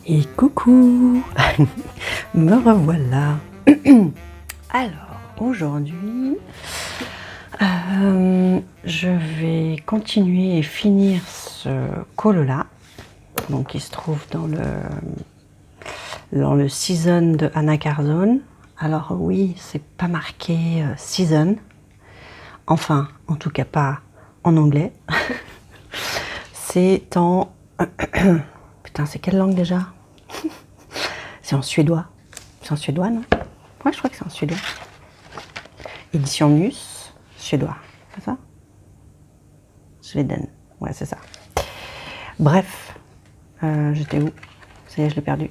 Et coucou. Me revoilà. Alors, aujourd'hui, je vais continuer et finir ce call-là. Donc, il se trouve dans le season de Anna Carzone. Alors oui, c'est pas marqué season. Enfin, en tout cas pas en anglais. C'est en... Putain, c'est quelle langue déjà? C'est en suédois. C'est en suédois, non? Ouais, je crois que c'est en suédois. Édition Mus, suédois. C'est ça? Sweden. Ouais, c'est ça. Bref, j'étais où? Ça y est, je l'ai perdu.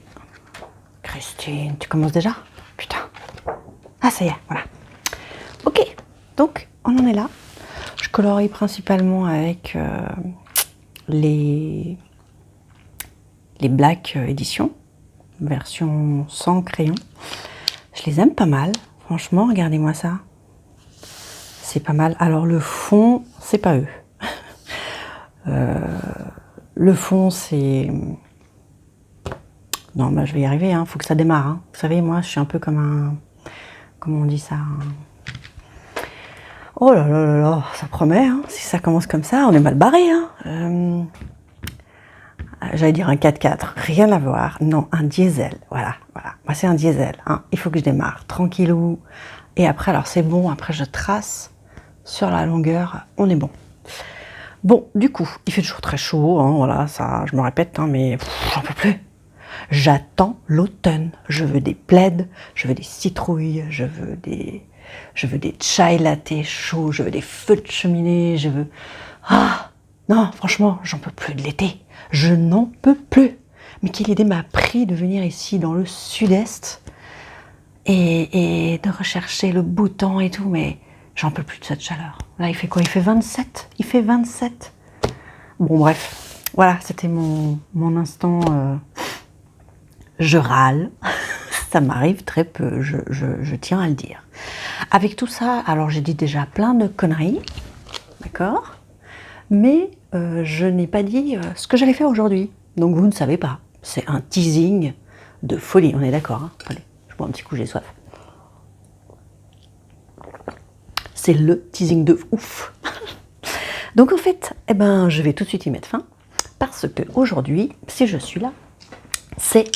Christine, tu commences déjà? Putain. Ah, ça y est, voilà. Ok, donc on en est là. Je colorie principalement avec les Black éditions, version sans crayon. Je les aime pas mal, franchement, regardez-moi ça. C'est pas mal. Alors le fond, c'est pas eux. Le fond, c'est... Non, bah, je vais y arriver, hein. Faut que ça démarre. Hein. Vous savez, moi, je suis un peu comme un... Comment on dit ça? Oh là là là là, ça promet, hein. Si ça commence comme ça, on est mal barré. Hein. J'allais dire un 4x4, rien à voir. Non, un diesel, voilà. Moi, c'est un diesel. Hein. Il faut que je démarre tranquillou. Et après, alors c'est bon, après je trace sur la longueur, on est bon. Bon, du coup, il fait toujours très chaud, hein, voilà, ça, je me répète, hein, mais j'en peux plus. J'attends l'automne. Je veux des plaids, je veux des citrouilles, je veux des chai latte chauds, je veux des feux de cheminée, je veux... Ah, non, franchement, j'en peux plus de l'été. Je n'en peux plus. Mais quelle idée m'a pris de venir ici dans le sud-est et de rechercher le beau temps et tout, mais j'en peux plus de cette chaleur. Là, il fait quoi? Il fait 27. Il fait 27. Bon, bref. Voilà, c'était mon instant... Je râle. Ça m'arrive très peu, je tiens à le dire. Avec tout ça, alors j'ai dit déjà plein de conneries, d'accord? Mais je n'ai pas dit ce que j'allais faire aujourd'hui. Donc vous ne savez pas. C'est un teasing de folie, on est d'accord, hein? Allez, je bois un petit coup, j'ai soif. C'est le teasing de ouf. Donc en fait, eh ben, je vais tout de suite y mettre fin. Parce que aujourd'hui, si je suis là, c'est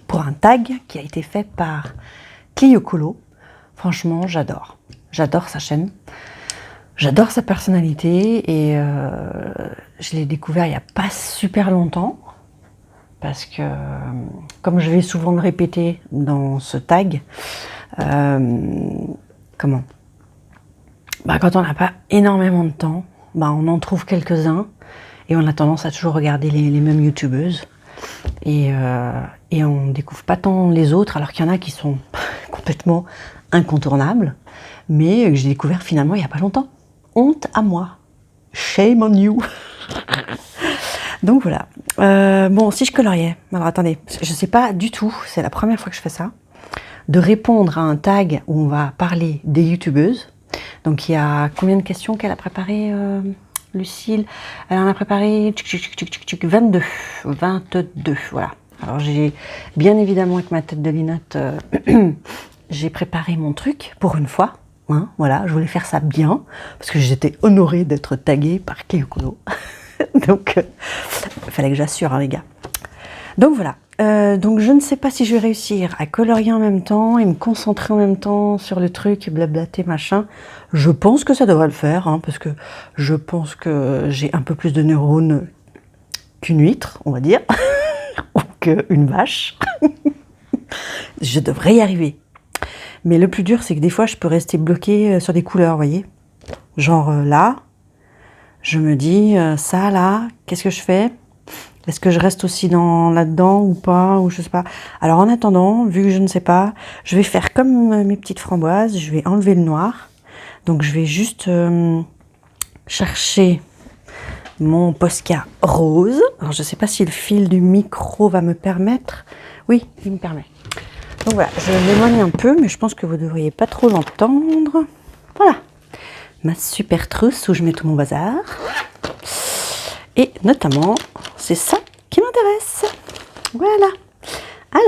pour un tag qui a été fait par Clio Colo. Franchement, j'adore. J'adore sa chaîne. J'adore sa personnalité et je l'ai découvert il n'y a pas super longtemps parce que, comme je vais souvent le répéter dans ce tag, quand on n'a pas énormément de temps, on en trouve quelques-uns et on a tendance à toujours regarder les mêmes youtubeuses et on ne découvre pas tant les autres alors qu'il y en a qui sont complètement incontournables mais que j'ai découvert finalement il n'y a pas longtemps. Honte à moi. Shame on you. Donc voilà. Bon, si je coloriais, alors attendez, je ne sais pas du tout, c'est la première fois que je fais ça, de répondre à un tag où on va parler des youtubeuses. Donc il y a combien de questions qu'elle a préparées, Lucille? Elle en a préparé 22, voilà. Alors j'ai, bien évidemment avec ma tête de linotte, j'ai préparé mon truc pour une fois. Hein, voilà, je voulais faire ça bien, parce que j'étais honorée d'être taguée par Clio Colo. Donc, il fallait que j'assure, hein, les gars. Donc voilà, donc je ne sais pas si je vais réussir à colorier en même temps et me concentrer en même temps sur le truc, blablater, machin. Je pense que ça devrait le faire, hein, parce que je pense que j'ai un peu plus de neurones qu'une huître, on va dire, ou qu'une vache. Je devrais y arriver. Mais le plus dur, c'est que des fois, je peux rester bloquée sur des couleurs, vous voyez. Genre là, je me dis, ça là, qu'est-ce que je fais? Est-ce que je reste aussi là-dedans ou pas? Ou je sais pas. Alors en attendant, vu que je ne sais pas, je vais faire comme mes petites framboises, je vais enlever le noir. Donc je vais juste chercher mon Posca rose. Alors je ne sais pas si le fil du micro va me permettre. Oui, il me permet. Donc voilà, je m'éloigne un peu, mais je pense que vous ne devriez pas trop l'entendre. Voilà, ma super trousse où je mets tout mon bazar. Et notamment, c'est ça qui m'intéresse. Voilà.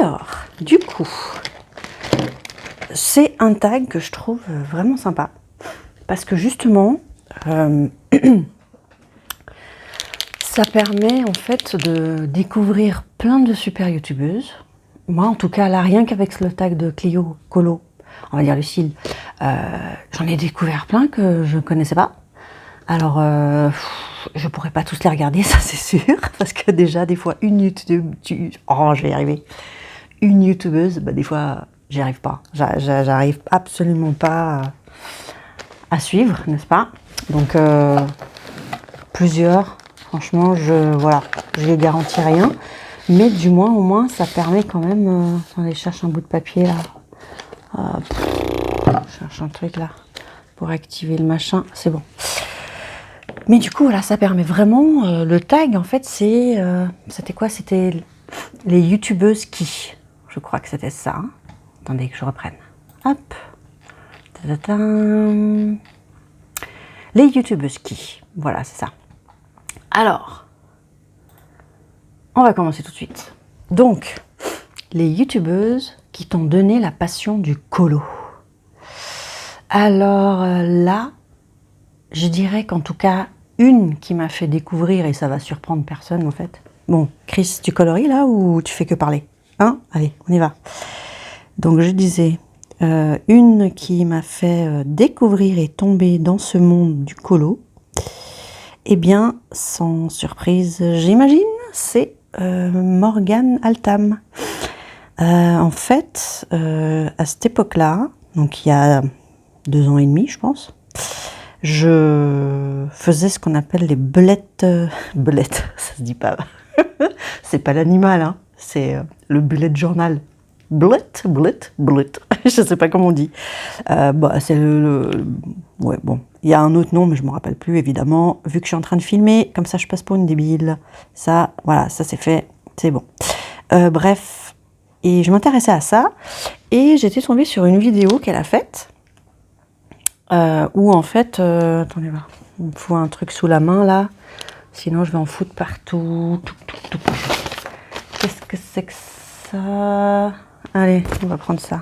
Alors, du coup, c'est un tag que je trouve vraiment sympa. Parce que justement, ça permet en fait de découvrir plein de super youtubeuses. Moi, en tout cas, là, rien qu'avec le tag de Clio Colo, on va dire Lucille, j'en ai découvert plein que je ne connaissais pas. Alors, je pourrais pas tous les regarder, ça c'est sûr, parce que déjà, des fois, une je vais y arriver. Une youtubeuse, bah, des fois, j'y arrive pas. J'arrive absolument pas à suivre, n'est-ce pas? Donc, plusieurs, franchement, voilà, je les garantis rien. Mais du moins, au moins, ça permet quand même... attendez, je cherche un bout de papier, là. Je cherche un truc, là, pour activer le machin. C'est bon. Mais du coup, voilà, ça permet vraiment... le tag, en fait, c'était quoi? C'était les youtubeuses qui... Je crois que c'était ça. Hein. Attendez que je reprenne. Hop. Ta-ta-ta. Les youtubeuses qui... Voilà, c'est ça. Alors, on va commencer tout de suite. Donc, les youtubeuses qui t'ont donné la passion du colo. Alors là, je dirais qu'en tout cas, une qui m'a fait découvrir, et ça va surprendre personne en fait. Bon, Chris, tu colories là ou tu fais que parler? Hein? Allez, on y va. Donc je disais, une qui m'a fait découvrir et tomber dans ce monde du colo, eh bien, sans surprise, j'imagine, c'est Morgane Altam. En fait, à cette époque-là, donc il y a 2 ans et demi, je pense, je faisais ce qu'on appelle les belettes. Belettes, ça se dit pas. C'est pas l'animal, hein, c'est le bullet journal. Bullet. Je sais pas comment on dit. Bah, c'est ouais, bon, il y a un autre nom, mais je me rappelle plus, évidemment. Vu que je suis en train de filmer, comme ça je passe pour une débile. Ça, voilà, ça c'est fait, c'est bon. Bref, et je m'intéressais à ça, et j'étais tombée sur une vidéo qu'elle a faite, où en fait, attendez là, il me faut un truc sous la main là, sinon je vais en foutre partout. Qu'est-ce que c'est que ça? Allez, on va prendre ça.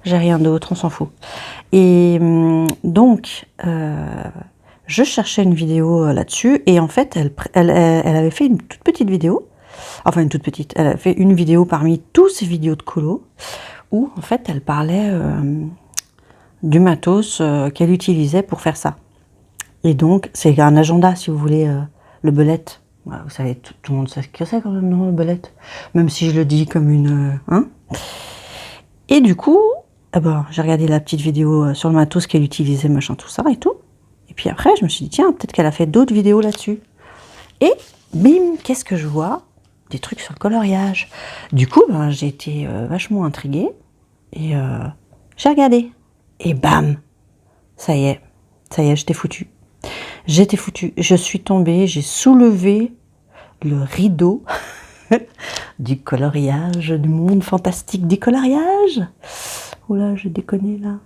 J'ai rien d'autre, on s'en fout. Et donc, je cherchais une vidéo là-dessus, et en fait, elle avait fait une toute petite vidéo, enfin une toute petite, elle a fait une vidéo parmi tous ces vidéos de colo, où en fait, elle parlait du matos qu'elle utilisait pour faire ça. Et donc, c'est un agenda, si vous voulez, le belette. Voilà, vous savez, tout le monde sait ce que c'est quand même, non, le belette. Même si je le dis comme une... hein. Et du coup, eh ben, j'ai regardé la petite vidéo sur le matos qu'elle utilisait, machin, tout ça et tout. Et puis après, je me suis dit, tiens, peut-être qu'elle a fait d'autres vidéos là-dessus. Et bim, qu'est-ce que je vois? Des trucs sur le coloriage. Du coup, ben, j'ai été vachement intriguée. Et j'ai regardé. Et bam, ça y est, j'étais foutue. Je suis tombée, j'ai soulevé le rideau du coloriage, du monde fantastique du coloriage. Oh là, je déconne là.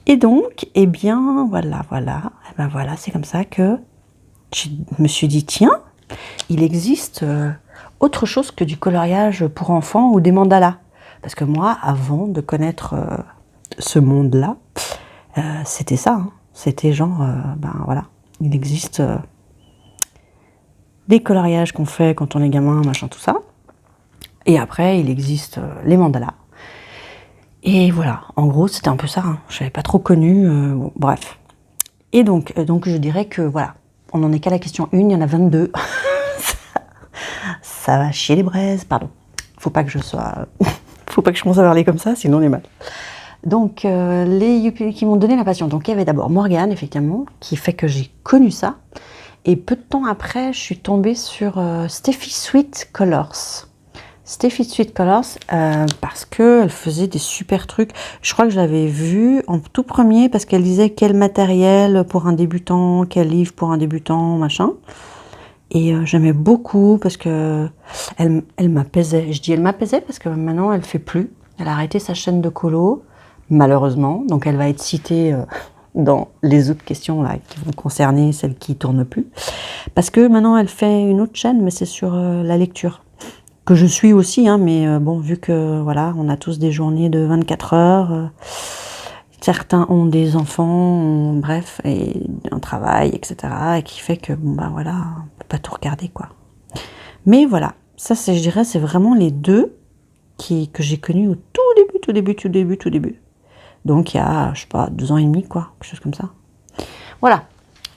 Et donc, eh bien, voilà. Eh ben voilà, c'est comme ça que je me suis dit, tiens, il existe autre chose que du coloriage pour enfants ou des mandalas. Parce que moi, avant de connaître ce monde-là, c'était ça. Hein. C'était genre, ben voilà, il existe des coloriages qu'on fait quand on est gamin, machin, tout ça. Et après, il existe les mandalas. Et voilà, en gros, c'était un peu ça. Hein. Je n'avais pas trop connu, bon, bref. Et donc, je dirais que voilà, on n'en est qu'à la question 1, il y en a 22. Ça va chier les braises, pardon. Faut pas que je commence à parler comme ça, sinon on est mal. Donc, les Youpi qui m'ont donné la passion. Donc, il y avait d'abord Morgane, effectivement, qui fait que j'ai connu ça. Et peu de temps après, je suis tombée sur Steffi Sweet Colors. Steffi Sweet Colors, parce qu'elle faisait des super trucs. Je crois que je l'avais vue en tout premier, parce qu'elle disait quel matériel pour un débutant, quel livre pour un débutant, machin. Et j'aimais beaucoup, parce que elle m'apaisait. Je dis elle m'apaisait, parce que maintenant, elle fait plus. Elle a arrêté sa chaîne de colo, malheureusement. Donc, elle va être citée... dans les autres questions là, qui vont concerner celles qui ne tournent plus. Parce que maintenant, elle fait une autre chaîne, mais c'est sur la lecture. que je suis aussi, hein, mais bon, vu que voilà, on a tous des journées de 24 heures, certains ont des enfants, bref, et un travail, etc., et qui fait que, bon, ben voilà, on peut pas tout regarder, quoi. Mais voilà, ça, je dirais, c'est vraiment les deux que j'ai connus au tout début. Donc, il y a, je sais pas, 2 ans et demi, quoi, quelque chose comme ça. Voilà.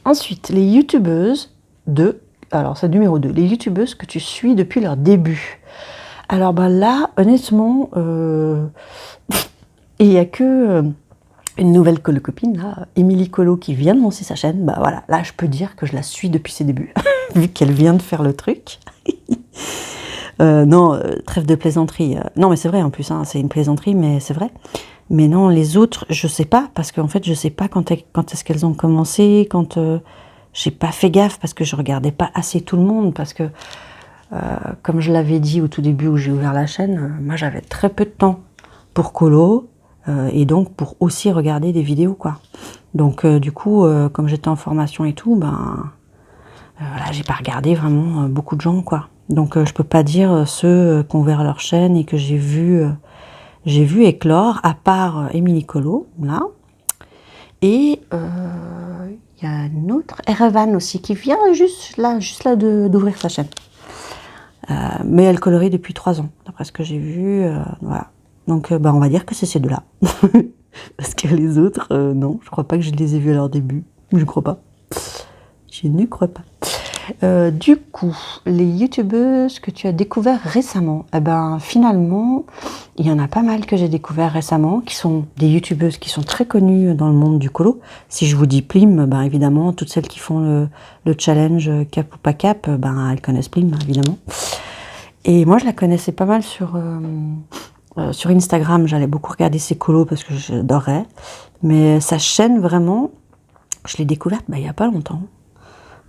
Ensuite, les youtubeuses alors c'est numéro 2, les youtubeuses que tu suis depuis leur début. Alors bah là, honnêtement, il n'y a que une nouvelle copine, là, Émilie Colo, qui vient de lancer sa chaîne. Bah voilà, là je peux dire que je la suis depuis ses débuts, vu qu'elle vient de faire le truc. Non, trêve de plaisanterie. Non mais c'est vrai en plus, hein, c'est une plaisanterie, mais c'est vrai. Mais non, les autres, je sais pas, parce qu'en fait, je sais pas quand est-ce qu'elles ont commencé, quand j'ai pas fait gaffe, parce que je regardais pas assez tout le monde, parce que, comme je l'avais dit au tout début où j'ai ouvert la chaîne, moi j'avais très peu de temps pour colo, et donc pour aussi regarder des vidéos, quoi. Donc du coup, comme j'étais en formation et tout, ben, voilà, j'ai pas regardé vraiment beaucoup de gens, quoi. Donc je peux pas dire ceux qui ont ouvert leur chaîne et que j'ai vu éclore, à part Émilie Colo, là. Et il y a une autre, Erevan aussi, qui vient juste là d'ouvrir sa chaîne. Mais elle colorie depuis 3 ans, d'après ce que j'ai vu. Voilà. Donc bah, on va dire que c'est ces deux-là. Parce que les autres, non, je crois pas que je les ai vus à leur début. Je ne crois pas. Je ne crois pas. Du coup, les youtubeuses que tu as découvert récemment, eh ben finalement, il y en a pas mal que j'ai découvert récemment, qui sont des youtubeuses qui sont très connues dans le monde du colo. Si je vous dis Plim, ben évidemment, toutes celles qui font le challenge cap ou pas cap, ben elles connaissent Plim, évidemment. Et moi, je la connaissais pas mal sur Instagram. J'allais beaucoup regarder ses colos parce que j'adorais. Mais sa chaîne, vraiment, je l'ai découverte il y a pas longtemps.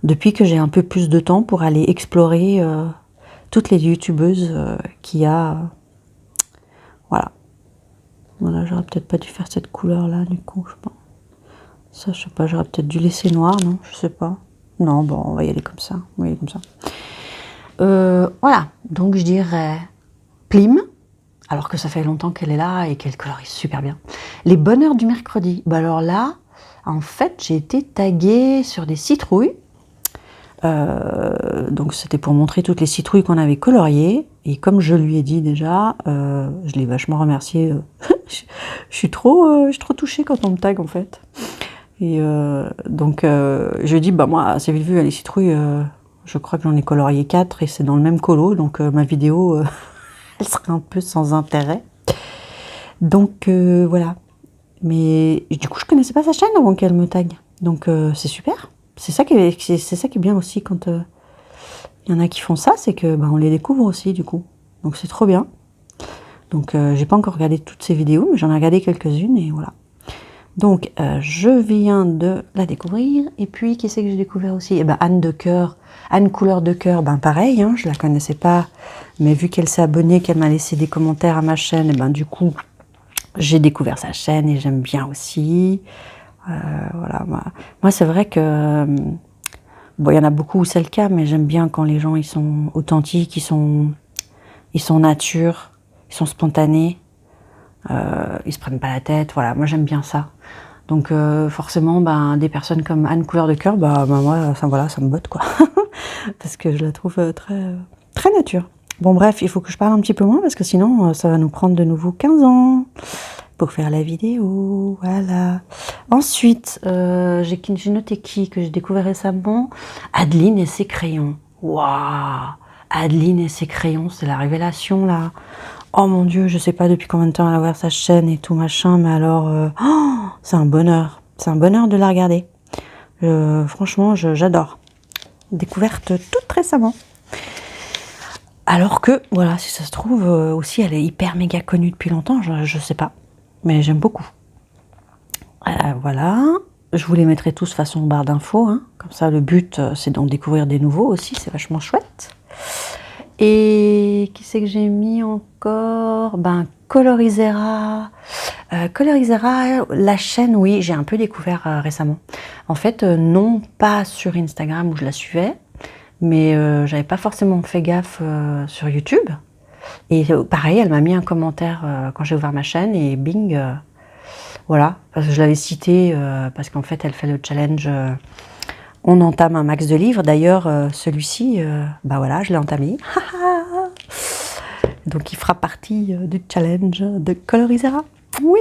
Depuis que j'ai un peu plus de temps pour aller explorer toutes les youtubeuses qu'il y a. Voilà. Voilà, j'aurais peut-être pas dû faire cette couleur-là, du coup, je pense. Ça, je sais pas, j'aurais peut-être dû laisser noir, non? Je sais pas. Non, bon, on va y aller comme ça. Voilà, donc je dirais Plim, alors que ça fait longtemps qu'elle est là et qu'elle colorise super bien. Les bonheurs du mercredi. Bah alors là, en fait, j'ai été taguée sur des citrouilles. Donc c'était pour montrer toutes les citrouilles qu'on avait coloriées. Et comme je lui ai dit déjà, je l'ai vachement remercié. je suis trop touchée quand on me tague en fait. Et donc je lui ai dit, bah moi, assez vite vu, les citrouilles, je crois que j'en ai colorié 4 et c'est dans le même colo. Donc ma vidéo, elle serait un peu sans intérêt. Donc voilà. Mais du coup, je connaissais pas sa chaîne avant qu'elle me tague. Donc c'est super. C'est ça qui est bien aussi quand il y en a qui font ça, c'est que on les découvre aussi du coup. Donc c'est trop bien. Donc j'ai pas encore regardé toutes ces vidéos, mais j'en ai regardé quelques-unes et voilà. Donc je viens de la découvrir. Et puis qui c'est que j'ai découvert aussi? Anne Couleur de Cœur, pareil, hein, je la connaissais pas, mais vu qu'elle s'est abonnée, qu'elle m'a laissé des commentaires à ma chaîne, et du coup j'ai découvert sa chaîne et j'aime bien aussi. Voilà, moi c'est vrai que bon, il y en a beaucoup où c'est le cas, mais j'aime bien quand les gens ils sont authentiques, ils sont nature, ils sont spontanés, ils se prennent pas la tête. Voilà, moi j'aime bien ça. Donc forcément, des personnes comme Anne Couleur de Cœur, moi ça me botte quoi, parce que je la trouve très nature. Bon bref, il faut que je parle un petit peu moins parce que sinon ça va nous prendre de nouveau 15 ans. Pour faire la vidéo, voilà. Ensuite, j'ai noté que j'ai découvert récemment, Adeline et ses crayons. Waouh, Adeline et ses crayons, c'est la révélation là. Oh mon Dieu, je sais pas depuis combien de temps elle a ouvert sa chaîne et tout machin, mais alors, c'est un bonheur. C'est un bonheur de la regarder. Franchement, j'adore. Découverte toute récemment. Alors que, voilà, si ça se trouve, aussi, elle est hyper méga connue depuis longtemps, je sais pas. Mais j'aime beaucoup. Voilà. Je vous les mettrai tous façon barre d'infos. Hein. Comme ça, le but, c'est d'en découvrir des nouveaux aussi. C'est vachement chouette. Et qui c'est que j'ai mis encore? Colorisera. Colorisera, la chaîne, oui, j'ai un peu découvert récemment. En fait, non pas sur Instagram où je la suivais, mais j'avais pas forcément fait gaffe sur YouTube. Et pareil, elle m'a mis un commentaire quand j'ai ouvert ma chaîne et bing, voilà, parce que je l'avais citée parce qu'en fait elle fait le challenge on entame un max de livres. D'ailleurs celui-ci, bah voilà, je l'ai entamé. Donc il fera partie du challenge de Colorisera. Oui.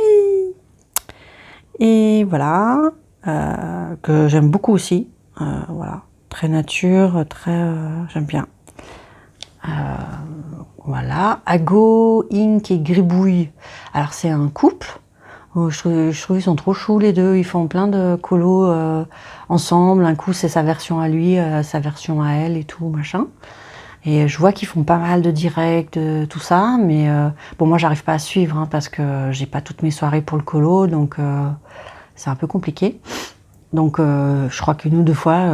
Et voilà, que j'aime beaucoup aussi. Voilà, très nature, très, j'aime bien. Voilà, Ago, Ink et Gribouille. Alors c'est un couple. Je trouve qu'ils sont trop choux les deux. Ils font plein de colos ensemble. Un coup c'est sa version à lui, sa version à elle et tout machin. Et je vois qu'ils font pas mal de directs, tout ça, mais bon moi j'arrive pas à suivre hein, parce que j'ai pas toutes mes soirées pour le colo, donc c'est un peu compliqué. Donc je crois qu'une ou deux fois,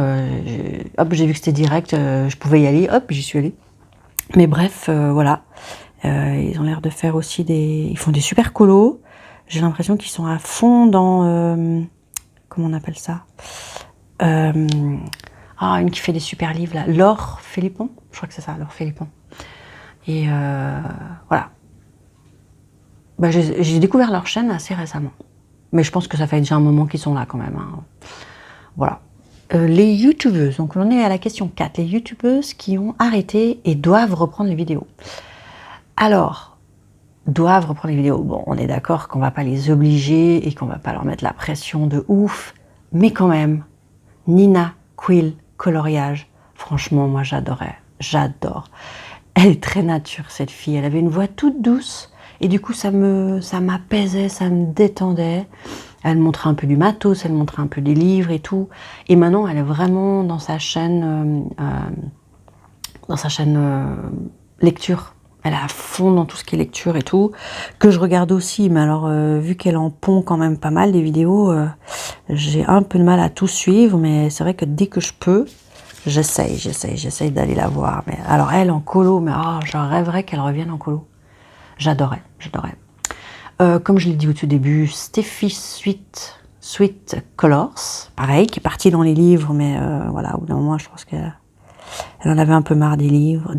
hop j'ai vu que c'était direct, je pouvais y aller, hop j'y suis allée. Mais bref, voilà, ils ont l'air de faire aussi ils font des super colos. J'ai l'impression qu'ils sont à fond dans, comment on appelle ça, une qui fait des super livres là, Laure Philippon, je crois que c'est ça, Laure Philippon. Et voilà. Bah, j'ai découvert leur chaîne assez récemment. Mais je pense que ça fait déjà un moment qu'ils sont là quand même. Hein. Voilà. Les youtubeuses, donc on est à la question 4, les youtubeuses qui ont arrêté et doivent reprendre les vidéos. Alors, doivent reprendre les vidéos. Bon, on est d'accord qu'on va pas les obliger et qu'on va pas leur mettre la pression de ouf, mais quand même, Nina Quill Coloriage, franchement, moi j'adorais, j'adore. Elle est très nature cette fille, elle avait une voix toute douce et du coup ça m'apaisait, ça me détendait. Elle montrait un peu du matos, elle montrait un peu des livres et tout. Et maintenant elle est vraiment dans sa chaîne, lecture. Elle est à fond dans tout ce qui est lecture et tout, que je regarde aussi, mais alors vu qu'elle en pond quand même pas mal des vidéos, j'ai un peu de mal à tout suivre, mais c'est vrai que dès que je peux, j'essaye d'aller la voir. Mais alors elle en colo, mais je rêverais qu'elle revienne en colo. J'adorais. Comme je l'ai dit au tout début, Steffi Sweet Colors, pareil, qui est partie dans les livres, mais voilà, au bout d'un moment, je pense qu'elle en avait un peu marre des livres,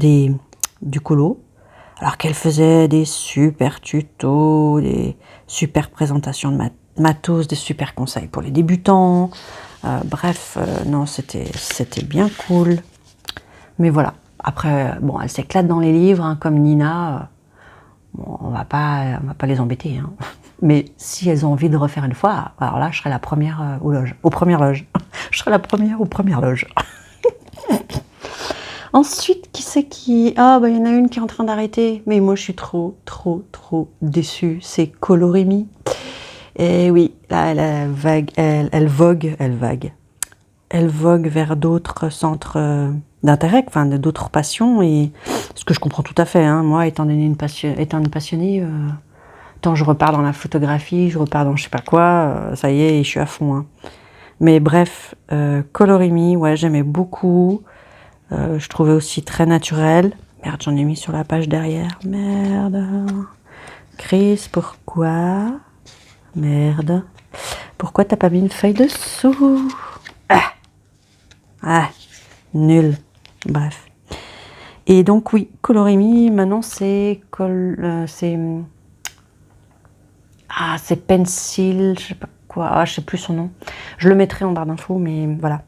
du colo. Alors qu'elle faisait des super tutos, des super présentations de matos, des super conseils pour les débutants. Bref, non, c'était bien cool. Mais voilà. Après, bon, elle s'éclate dans les livres, hein, comme Nina. Bon, on va pas les embêter. Hein. Mais si elles ont envie de refaire une fois, alors là, je serai la première aux premières loges. Je serai la première aux premières loges. Ensuite, qui c'est qui... Ah, bah il y en a une qui est en train d'arrêter. Mais moi, je suis trop déçue. C'est Colorimi. Et oui, là, elle vogue vers d'autres centres d'intérêt, enfin, d'autres passions. Et ce que je comprends tout à fait. Hein. Moi, étant une passionnée, tant je repars dans la photographie, je repars dans je sais pas quoi, ça y est, je suis à fond. Hein. Mais bref, Colorimi, ouais, j'aimais beaucoup. Je trouvais aussi très naturel. Merde, j'en ai mis sur la page derrière. Merde. Chris, pourquoi? Merde. Pourquoi t'as pas mis une feuille dessous? Nul. Bref. Et donc oui, Colorimi, maintenant c'est Pencil, je sais pas quoi, je sais plus son nom. Je le mettrai en barre d'infos, mais voilà.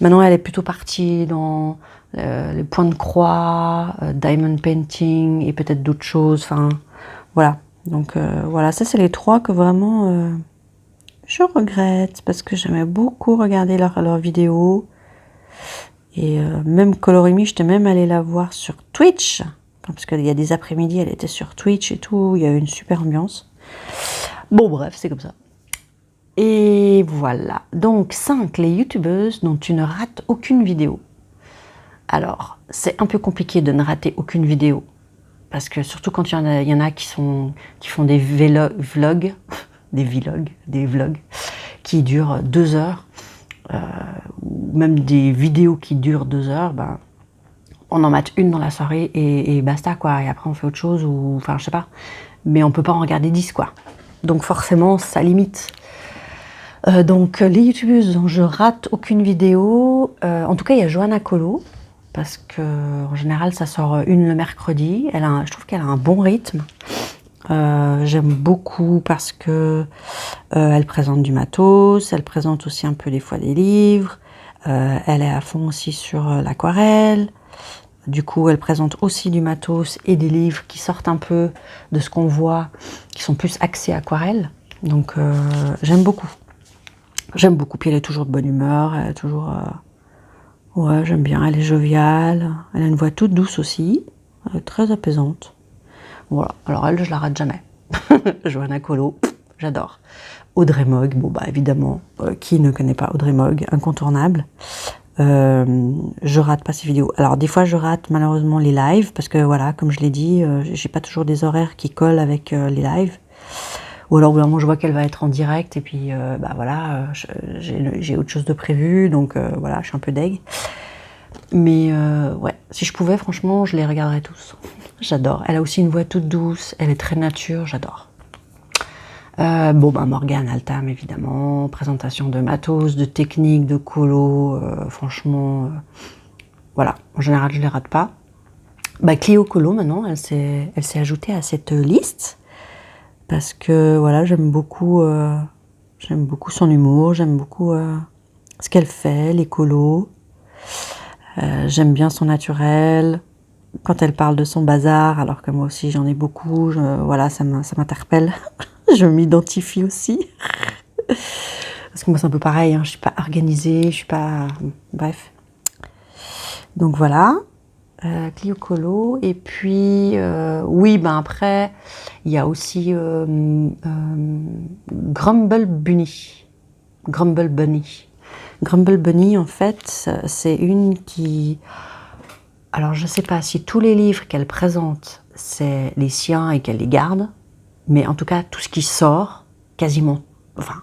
Maintenant, elle est plutôt partie dans les points de croix, diamond painting et peut-être d'autres choses. Enfin, voilà. Donc, voilà, ça, c'est les trois que vraiment je regrette parce que j'aimais beaucoup regarder leurs vidéos. Et même Colorimi, j'étais même allée la voir sur Twitch. Parce qu'il y a des après-midi, elle était sur Twitch et tout. Il y avait une super ambiance. Bon, bref, c'est comme ça. Et voilà, donc 5, les youtubeuses dont tu ne rates aucune vidéo. Alors, c'est un peu compliqué de ne rater aucune vidéo, parce que surtout quand il y en a qui font des vlogs, des vlogs, qui durent 2 heures, ou même des vidéos qui durent 2 heures, ben, on en mate une dans la soirée et basta, quoi, et après on fait autre chose, ou enfin, je sais pas, mais on peut pas en regarder 10, quoi. Donc forcément, ça limite. Donc les youtubeuses dont je rate aucune vidéo, en tout cas il y a Johanna Colo, parce que en général ça sort une le mercredi. Je trouve qu'elle a un bon rythme. J'aime beaucoup parce que elle présente du matos, elle présente aussi un peu des fois des livres. Elle est à fond aussi sur l'aquarelle. Du coup, elle présente aussi du matos et des livres qui sortent un peu de ce qu'on voit, qui sont plus axés aquarelle. Donc, j'aime beaucoup. J'aime beaucoup. Puis elle est toujours de bonne humeur. Elle est toujours... ouais, j'aime bien. Elle est joviale. Elle a une voix toute douce aussi. Elle est très apaisante. Voilà. Alors elle, je la rate jamais. Johanna Colo, j'adore. Audrey Mogg, bon bah évidemment, qui ne connaît pas Audrey Mogg, incontournable. Je rate pas ses vidéos. Alors des fois je rate malheureusement les lives parce que voilà, comme je l'ai dit, j'ai pas toujours des horaires qui collent avec les lives. Ou alors vraiment je vois qu'elle va être en direct et puis bah voilà, j'ai autre chose de prévu, donc voilà, je suis un peu deg. Mais ouais, si je pouvais, franchement, je les regarderais tous. J'adore. Elle a aussi une voix toute douce, elle est très nature, j'adore. Bon, bah Morgane Altam, évidemment, présentation de matos, de techniques, de colo, franchement, voilà, en général, je les rate pas. Bah, Clio Colo, maintenant, elle s'est ajoutée à cette liste, parce que, voilà, j'aime beaucoup son humour, j'aime beaucoup ce qu'elle fait, les colos, j'aime bien son naturel, quand elle parle de son bazar, alors que moi aussi j'en ai beaucoup, voilà, ça m'interpelle. Je m'identifie aussi. Parce que moi c'est un peu pareil, hein, je suis pas organisée, je suis pas... Bref. Donc voilà, Clio Colo. Et puis, oui, ben après, il y a aussi Grumble Bunny. Grumble Bunny. Grumble Bunny, en fait, c'est une qui... Alors je sais pas si tous les livres qu'elle présente, c'est les siens et qu'elle les garde. Mais en tout cas, tout ce qui sort, quasiment, enfin,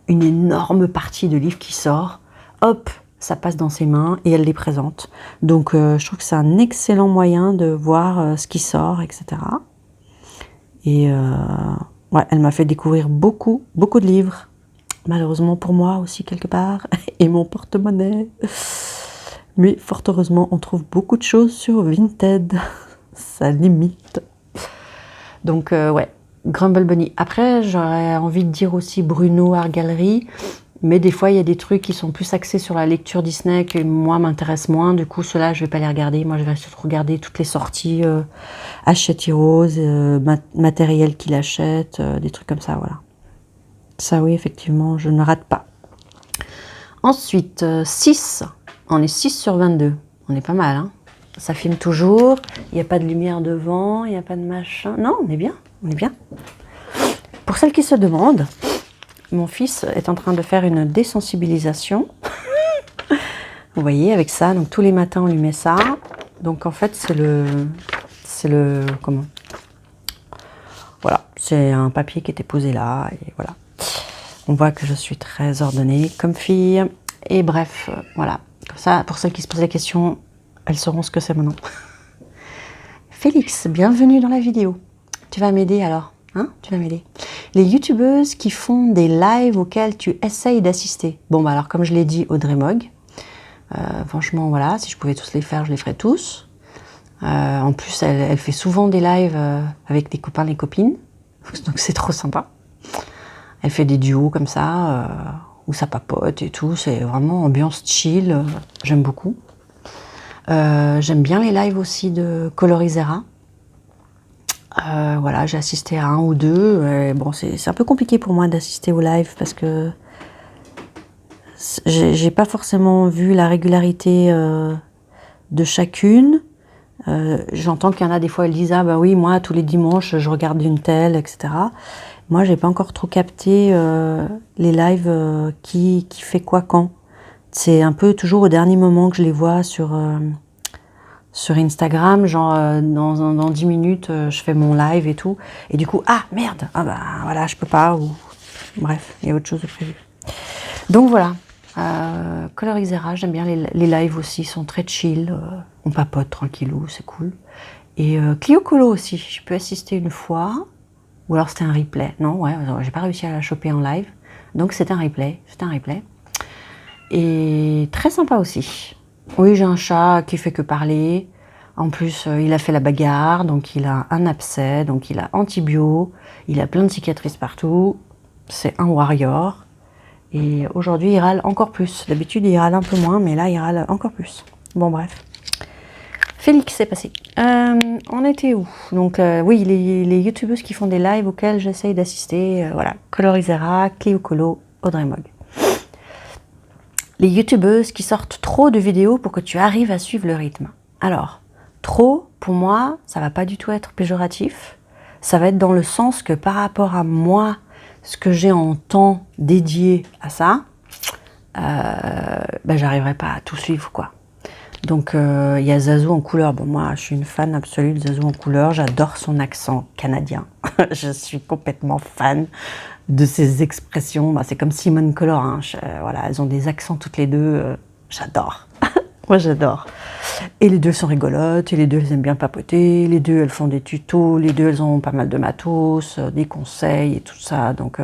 une énorme partie de livres qui sort, hop, ça passe dans ses mains et elle les présente. Donc, je trouve que c'est un excellent moyen de voir ce qui sort, etc. Et ouais, elle m'a fait découvrir beaucoup de livres. Malheureusement pour moi aussi, quelque part, et mon porte-monnaie. Mais fort heureusement, on trouve beaucoup de choses sur Vinted. Ça limite. Donc, ouais. Grumble Bunny. Après, j'aurais envie de dire aussi Bruno Art Gallery, mais des fois, il y a des trucs qui sont plus axés sur la lecture Disney qui, moi, m'intéressent moins. Du coup, ceux-là, je vais pas les regarder. Moi, je vais surtout regarder toutes les sorties Hachette Heroes, matériel qu'il achète, des trucs comme ça, voilà. Ça, oui, effectivement, je ne rate pas. Ensuite, 6. On est 6 sur 22. On est pas mal, hein. Ça filme toujours. Il n'y a pas de lumière devant, il n'y a pas de machin. Non, on est bien. On est bien. Pour celles qui se demandent, mon fils est en train de faire une désensibilisation. Vous voyez, avec ça. Donc tous les matins, on lui met ça. Donc en fait, c'est le comment? Voilà, c'est un papier qui était posé là et voilà. On voit que je suis très ordonnée comme fille. Et bref, voilà. Comme ça, pour celles qui se posent la question, elles sauront ce que c'est maintenant. Félix, bienvenue dans la vidéo. Tu vas m'aider alors, hein? Tu vas m'aider. Les youtubeuses qui font des lives auxquels tu essayes d'assister. Bon, bah alors comme je l'ai dit, Audrey Mogg. Franchement, voilà, si je pouvais tous les faire, je les ferais tous. En plus, elle fait souvent des lives avec des copains et copines. Donc c'est trop sympa. Elle fait des duos comme ça, où ça papote et tout. C'est vraiment ambiance chill. J'aime beaucoup. J'aime bien les lives aussi de Colorisera. Voilà, j'ai assisté à un ou deux. Bon, c'est un peu compliqué pour moi d'assister au live parce que j'ai pas forcément vu la régularité de chacune. J'entends qu'il y en a des fois, elles disent ah bah oui, moi tous les dimanches je regarde une telle, etc. Moi, j'ai pas encore trop capté les lives qui fait quoi quand. C'est un peu toujours au dernier moment que je les vois sur Instagram, genre dans 10 minutes, je fais mon live et tout. Et du coup, ah merde, ah bah voilà, je peux pas. Ou... Bref, il y a autre chose de prévu. Donc voilà, Colorisera, j'aime bien les lives aussi, ils sont très chill. On papote tranquillou, c'est cool. Et Clio Colo aussi, je peux assister une fois. Ou alors c'était un replay. Non, ouais, j'ai pas réussi à la choper en live. Donc c'était un replay. Et très sympa aussi. Oui, j'ai un chat qui fait que parler. En plus, il a fait la bagarre, donc il a un abcès, donc il a antibio, il a plein de cicatrices partout. C'est un warrior. Et aujourd'hui, il râle encore plus. D'habitude, il râle un peu moins, mais là, il râle encore plus. Bon, bref. Félix, c'est passé. On était où? Donc, oui, les youtubeuses qui font des lives auxquels j'essaye d'assister. Voilà, Colorizera, Clio Colo, Audrey Mog. Les youtubeuses qui sortent trop de vidéos pour que tu arrives à suivre le rythme. Alors, trop, pour moi, ça va pas du tout être péjoratif. Ça va être dans le sens que par rapport à moi, ce que j'ai en temps dédié à ça, ben, j'arriverai pas à tout suivre, quoi. Donc, il y a Zazou en couleur. Bon, moi, je suis une fan absolue de Zazou en couleur. J'adore son accent canadien. Je suis complètement fan de ses expressions. Bah, c'est comme Simone Color. Hein. Voilà, elles ont des accents toutes les deux. J'adore. Moi, j'adore. Et les deux sont rigolotes. Et les deux, elles aiment bien papoter. Les deux, elles font des tutos. Les deux, elles ont pas mal de matos, des conseils et tout ça. Donc,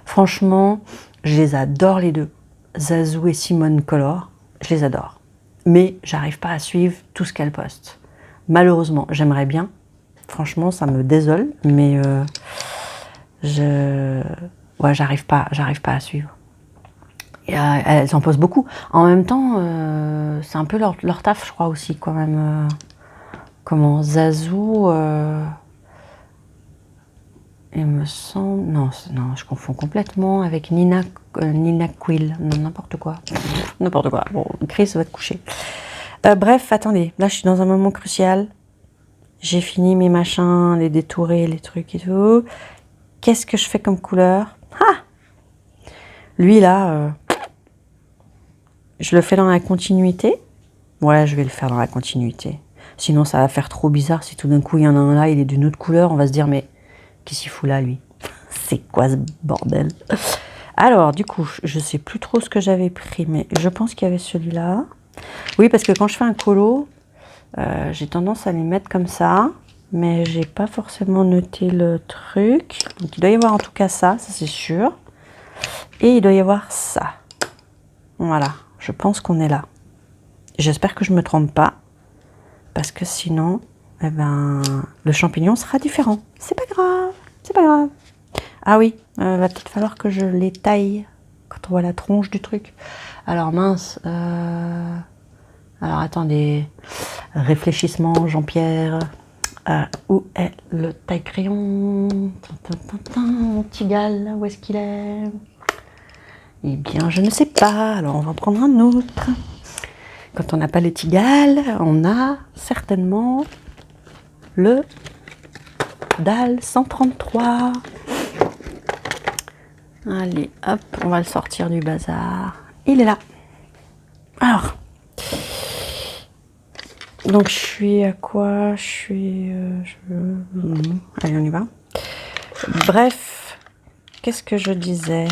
franchement, je les adore les deux. Zazou et Simone Color, je les adore. Mais j'arrive pas à suivre tout ce qu'elle poste. Malheureusement, j'aimerais bien. Franchement, ça me désole, mais ouais, j'arrive pas à suivre. Et, elles en postent beaucoup. En même temps, c'est un peu leur taf, je crois aussi, quand même. Comment Zazou, il me semble. Non, je confonds complètement avec Nina Quill. Non, n'importe quoi. N'importe quoi. Bon, Chris va te coucher. Bref, attendez. Là, je suis dans un moment crucial. J'ai fini mes machins, les détourés, les trucs et tout. Qu'est-ce que je fais comme couleur? Ah! Lui, là, je le fais dans la continuité. Ouais, je vais le faire dans la continuité. Sinon, ça va faire trop bizarre si tout d'un coup, il y en a un là, il est d'une autre couleur. On va se dire, mais qu'est-ce qu'il fout là, lui? C'est quoi ce bordel? Alors, du coup, je sais plus trop ce que j'avais pris, mais je pense qu'il y avait celui-là. Oui, parce que quand je fais un colo, j'ai tendance à les mettre comme ça, mais j'ai pas forcément noté le truc. Donc, il doit y avoir en tout cas ça c'est sûr. Et il doit y avoir ça. Voilà, je pense qu'on est là. J'espère que je me trompe pas, parce que sinon, eh ben, le champignon sera différent. C'est pas grave, c'est pas grave. Ah oui, va peut-être falloir que je les taille quand on voit la tronche du truc. Alors mince, alors attendez, réfléchissement Jean-Pierre, où est le taille-crayon? Mon petit gal, où est-ce qu'il est? Eh bien, je ne sais pas, alors on va en prendre un autre. Quand on n'a pas le Tigal, on a certainement le DAL 133. Allez, hop, on va le sortir du bazar. Il est là. Alors, donc je suis à quoi? Je suis... Allez, on y va. Bref, qu'est-ce que je disais?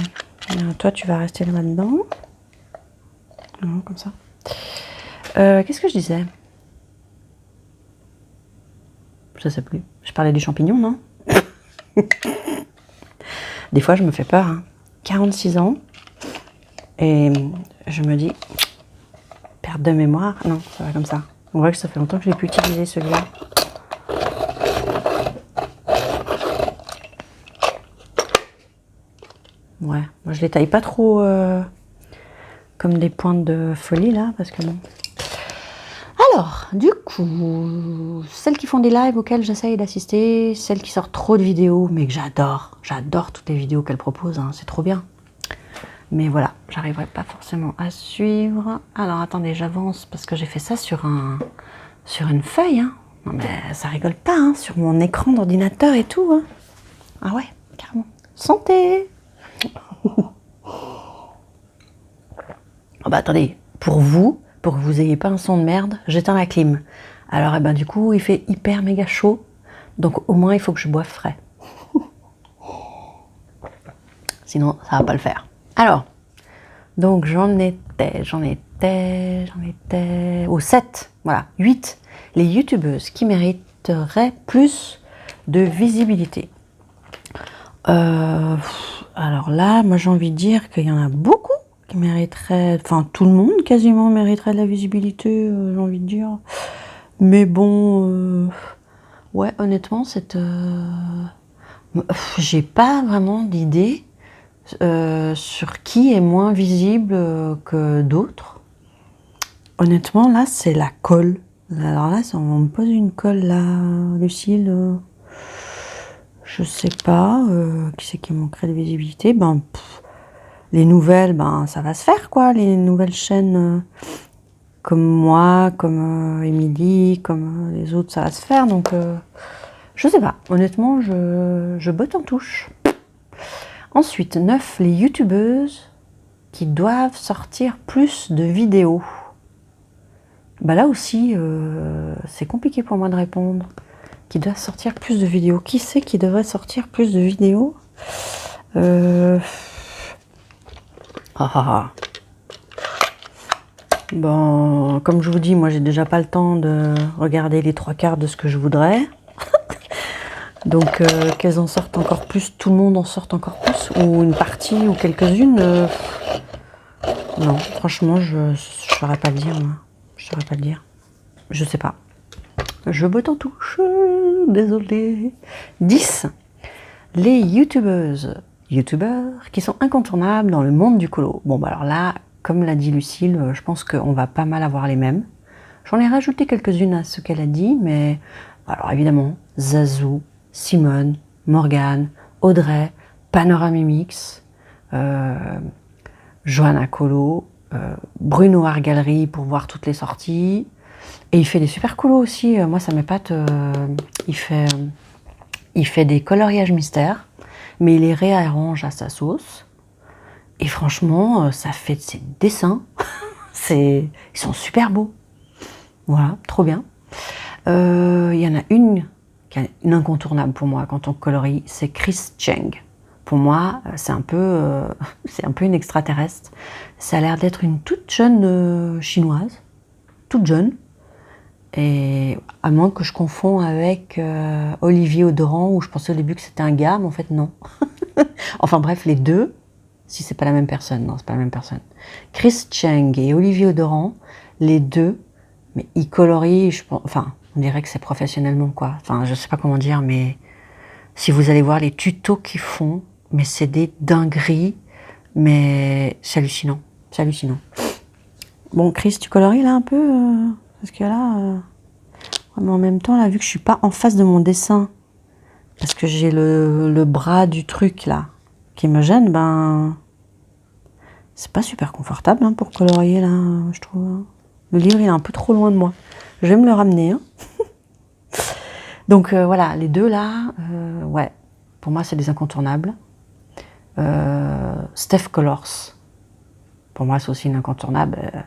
Toi, tu vas rester là-dedans. Non, comme ça. Qu'est-ce que je disais? Je sais plus. Je parlais du champignon, non? Des fois, je me fais peur. Hein. 46 ans. Et je me dis, perte de mémoire. Non, ça va comme ça. On voit que ça fait longtemps que je n'ai plus utilisé celui-là. Ouais, moi je les taille pas trop comme des pointes de folie là, parce que bon. Alors, du coup, celles qui font des lives auxquels j'essaye d'assister, celles qui sortent trop de vidéos, mais que j'adore toutes les vidéos qu'elles proposent, hein, c'est trop bien. Mais voilà, j'arriverai pas forcément à suivre. Alors attendez, j'avance parce que j'ai fait ça sur une feuille. Hein. Non mais ça rigole pas, hein, sur mon écran d'ordinateur et tout. Hein. Ah ouais, carrément. Santé. Oh bah attendez, pour que vous ayez pas un son de merde, j'éteins la clim. Alors eh ben du coup, il fait hyper méga chaud, donc au moins il faut que je boive frais. Sinon, ça va pas le faire. Alors, donc j'en étais au 7, voilà, 8, les youtubeuses qui mériteraient plus de visibilité. Alors là, moi j'ai envie de dire qu'il y en a beaucoup qui mériterait... Enfin, tout le monde quasiment mériterait de la visibilité, j'ai envie de dire. Mais bon... ouais, honnêtement, j'ai pas vraiment d'idée sur qui est moins visible que d'autres. Honnêtement, là, c'est la colle. Alors là, on me pose une colle, là, Lucille. Je sais pas. Qui c'est qui manquerait de visibilité? Ben, les nouvelles, ben, ça va se faire, quoi. Les nouvelles chaînes comme moi, comme Émilie, comme les autres, ça va se faire. Donc, je sais pas. Honnêtement, je botte en touche. Ensuite, 9, les youtubeuses qui doivent sortir plus de vidéos. Bah là aussi, c'est compliqué pour moi de répondre. Qui doit sortir plus de vidéos. Qui c'est qui devrait sortir plus de vidéos? Bon, comme je vous dis, moi j'ai déjà pas le temps de regarder les 3/4 de ce que je voudrais. Donc qu'elles en sortent encore plus, tout le monde en sorte encore plus, ou une partie, ou quelques-unes. Non, franchement, je saurais pas le dire, moi. Je saurais pas le dire. Je sais pas. Je botte en touche, désolée. 10. Les youtubeurs qui sont incontournables dans le monde du colo. Bon, bah alors là, comme l'a dit Lucille, je pense qu'on va pas mal avoir les mêmes. J'en ai rajouté quelques-unes à ce qu'elle a dit, mais alors évidemment, Zazou, Simone, Morgane, Audrey, Panoramimix, Johanna Colo, Bruno Argalerie pour voir toutes les sorties. Et il fait des super colos aussi. Moi, ça m'épate. Il fait des coloriages mystères, mais il les réarrange à sa sauce. Et franchement, ça fait de ses dessins. Ils sont super beaux. Voilà, trop bien. Il y en a une qui est une incontournable pour moi quand on colorie, c'est Chris Cheng. Pour moi, c'est un peu une extraterrestre. Ça a l'air d'être une toute jeune chinoise, toute jeune. Et à moins que je confonds avec Olivier Audran, où je pensais au début que c'était un gars, mais en fait non. Enfin bref, les deux, si c'est pas la même personne, non, c'est pas la même personne. Chris Cheng et Olivier Audran, les deux, mais ils colorient, enfin, on dirait que c'est professionnellement, quoi. Enfin, je sais pas comment dire, mais si vous allez voir les tutos qu'ils font, mais c'est des dingueries, mais c'est hallucinant, c'est hallucinant. Bon, Chris, tu colories là un peu parce que là, mais en même temps, là, vu que je suis pas en face de mon dessin, parce que j'ai le bras du truc là qui me gêne, ben c'est pas super confortable hein, pour colorier là, je trouve. Le livre il est un peu trop loin de moi. Je vais me le ramener. Hein. Donc voilà, les deux là, ouais, pour moi c'est des incontournables. Steph Colors, pour moi c'est aussi une incontournable.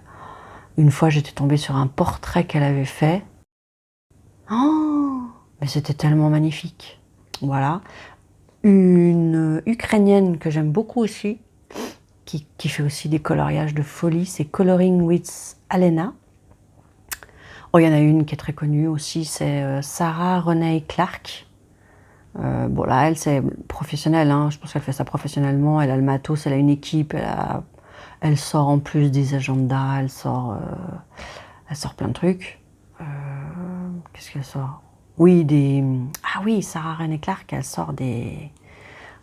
Une fois j'étais tombée sur un portrait qu'elle avait fait. Oh, mais c'était tellement magnifique. Voilà. Une Ukrainienne que j'aime beaucoup aussi, qui fait aussi des coloriages de folie, c'est Coloring with Alena. Oh, il y en a une qui est très connue aussi, c'est Sarah Renee Clark. Bon là, elle c'est professionnelle, hein. Je pense qu'elle fait ça professionnellement, elle a le matos, elle a une équipe, elle sort en plus des agendas, elle sort plein de trucs. Qu'est-ce qu'elle sort? Oui, ah oui, Sarah Renee Clark, elle sort des...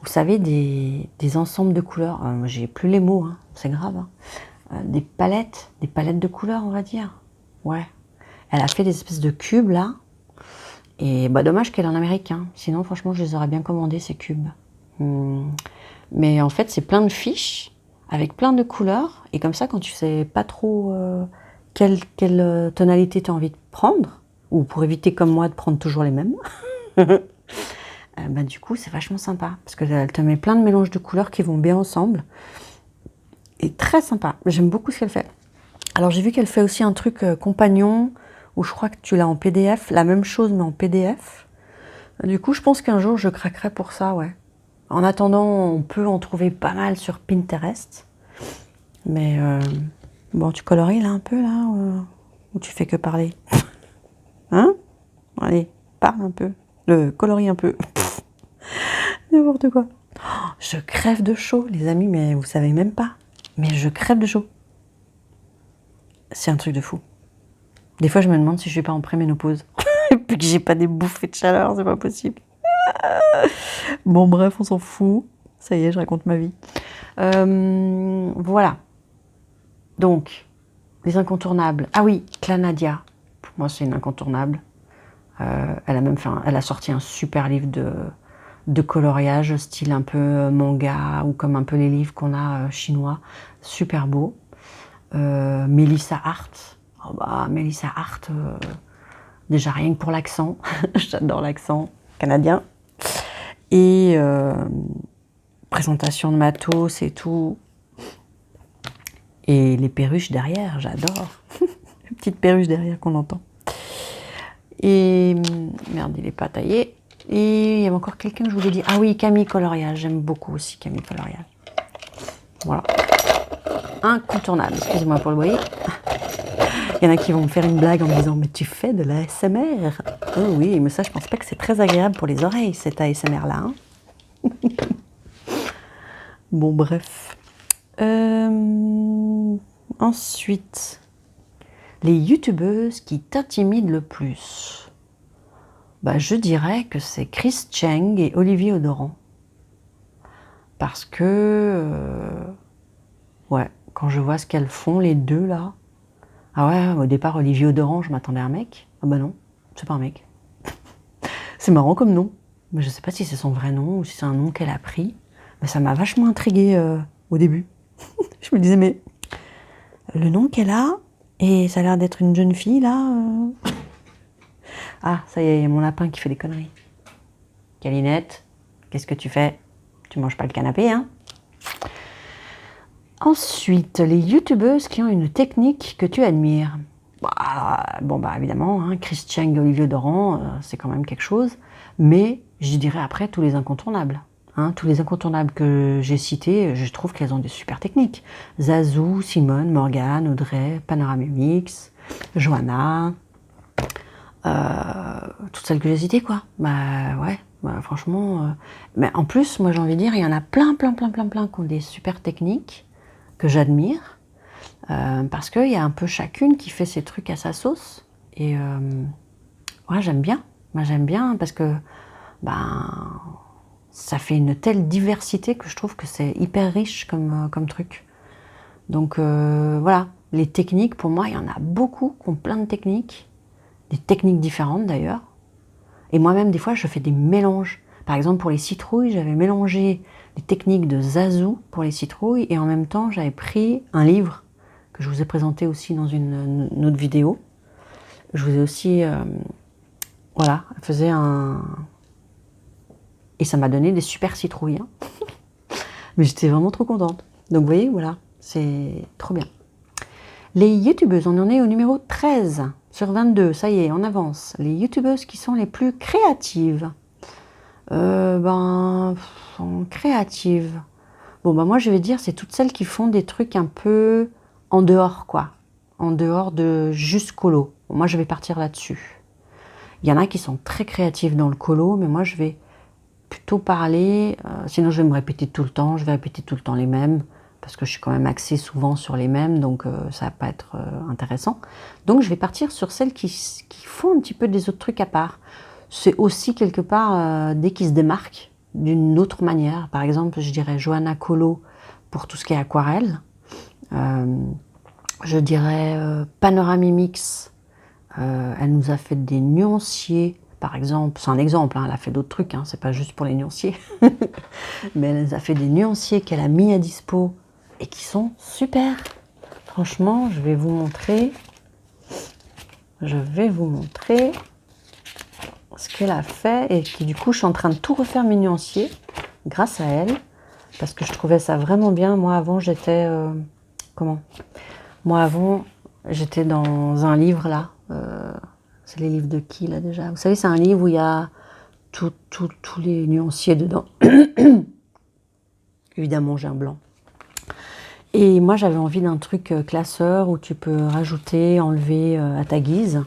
Vous savez, des ensembles de couleurs. J'ai plus les mots, hein, c'est grave. Hein. Des palettes de couleurs, on va dire. Ouais. Elle a fait des espèces de cubes, là. Et bah, dommage qu'elle est en Amérique. Hein. Sinon, franchement, je les aurais bien commandés, ces cubes. Mais en fait, c'est plein de fiches avec plein de couleurs. Et comme ça, quand tu sais pas trop quelle tonalité tu as envie de prendre, ou pour éviter, comme moi, de prendre toujours les mêmes, bah, du coup, c'est vachement sympa. Parce qu'elle te met plein de mélanges de couleurs qui vont bien ensemble. Et très sympa. J'aime beaucoup ce qu'elle fait. Alors, j'ai vu qu'elle fait aussi un truc compagnon, où je crois que tu l'as en PDF. La même chose, mais en PDF. Du coup, je pense qu'un jour, je craquerai pour ça, ouais. En attendant, on peut en trouver pas mal sur Pinterest. Mais, bon, tu colories là un peu, là, ou tu fais que parler? Hein? Allez, parle un peu. Colorie un peu. N'importe quoi. Oh, je crève de chaud, les amis, mais vous savez même pas. Mais je crève de chaud. C'est un truc de fou. Des fois, je me demande si je suis pas en préménopause. Puis que j'ai pas des bouffées de chaleur, c'est pas possible. Bon, bref, on s'en fout. Ça y est, je raconte ma vie. Voilà. Donc, les incontournables. Ah oui, Clanadia. Pour moi, c'est une incontournable. Elle a sorti un super livre de coloriage, style un peu manga, ou comme un peu les livres qu'on a chinois. Super beau. Melissa Hart. Oh bah, Melissa Hart, déjà rien que pour l'accent. J'adore l'accent canadien. Et présentation de matos et tout. Et les perruches derrière, j'adore. Les petites perruches derrière qu'on entend. Et merde, il n'est pas taillé. Et il y avait encore quelqu'un que je voulais dire. Ah oui, Camille Coloriage. J'aime beaucoup aussi Camille Coloriage. Voilà. Incontournable. Excusez-moi pour le bruit. Il y en a qui vont me faire une blague en me disant « Mais tu fais de la ASMR ?» Oh oui, mais ça, je pense pas que c'est très agréable pour les oreilles, cet ASMR-là. Hein. Bon, bref. Ensuite, les youtubeuses qui t'intimident le plus. Bah, je dirais que c'est Chris Cheng et Olivier Odoran. Parce que, ouais, quand je vois ce qu'elles font, les deux là. Ah ouais, au départ, Olivier Odoran, je m'attendais à un mec. Ah bah non, c'est pas un mec. C'est marrant comme nom. Mais je sais pas si c'est son vrai nom ou si c'est un nom qu'elle a pris. Mais ça m'a vachement intriguée au début. Je me disais, mais le nom qu'elle a, et ça a l'air d'être une jeune fille là. Ah, ça y est, il y a mon lapin qui fait des conneries. Calinette, qu'est-ce que tu fais? Tu manges pas le canapé, hein? Ensuite, les youtubeuses qui ont une technique que tu admires. Bon, évidemment, hein, Chris Cheng et Olivier Doran, c'est quand même quelque chose. Mais je dirais après tous les incontournables. Hein, tous les incontournables que j'ai cités, je trouve qu'elles ont des super techniques. Zazou, Simone, Morgane, Audrey, Panoramix, Johanna, toutes celles que j'ai citées, quoi. Bah ouais, franchement. Mais en plus, moi j'ai envie de dire, il y en a plein qui ont des super techniques que j'admire. Parce qu'il y a un peu chacune qui fait ses trucs à sa sauce. Et ouais, j'aime bien. Moi j'aime bien parce que ça fait une telle diversité que je trouve que c'est hyper riche comme truc. Donc voilà, les techniques, pour moi, il y en a beaucoup qui ont plein de techniques, des techniques différentes d'ailleurs. Et moi-même, des fois, je fais des mélanges. Par exemple, pour les citrouilles, j'avais mélangé les techniques de Zazou pour les citrouilles et en même temps, j'avais pris un livre que je vous ai présenté aussi dans une autre vidéo. Je vous ai aussi, voilà, faisait un... Et ça m'a donné des super citrouilles. Hein. Mais j'étais vraiment trop contente. Donc vous voyez, voilà, c'est trop bien. Les youtubeuses, on en est au numéro 13 sur 22, ça y est, on avance. Les youtubeuses qui sont les plus créatives. Créatives. Bon, moi je vais dire, c'est toutes celles qui font des trucs un peu en dehors, quoi. En dehors de juste colo. Moi je vais partir là-dessus. Il y en a qui sont très créatives dans le colo, mais moi je vais plutôt parler, sinon je vais me répéter tout le temps, je vais répéter tout le temps les mêmes, parce que je suis quand même axée souvent sur les mêmes, donc ça va pas être intéressant. Donc je vais partir sur celles qui font un petit peu des autres trucs à part. C'est aussi quelque part dès qu'ils se démarquent d'une autre manière. Par exemple, je dirais Johanna Colo pour tout ce qui est aquarelle. Je dirais Panoramix, elle nous a fait des nuanciers. Par exemple, c'est un exemple, hein, elle a fait d'autres trucs, hein, c'est pas juste pour les nuanciers. Mais elle nous a fait des nuanciers qu'elle a mis à dispo et qui sont super. Franchement, je vais vous montrer ce qu'elle a fait et qui du coup, je suis en train de tout refaire mes nuanciers grâce à elle parce que je trouvais ça vraiment bien. Moi, avant, j'étais... Moi, avant, j'étais dans un livre là. C'est les livres de qui, là, déjà? Vous savez, c'est un livre où il y a tous les nuanciers dedans. Évidemment, j'ai un blanc. Et moi, j'avais envie d'un truc classeur où tu peux rajouter, enlever à ta guise,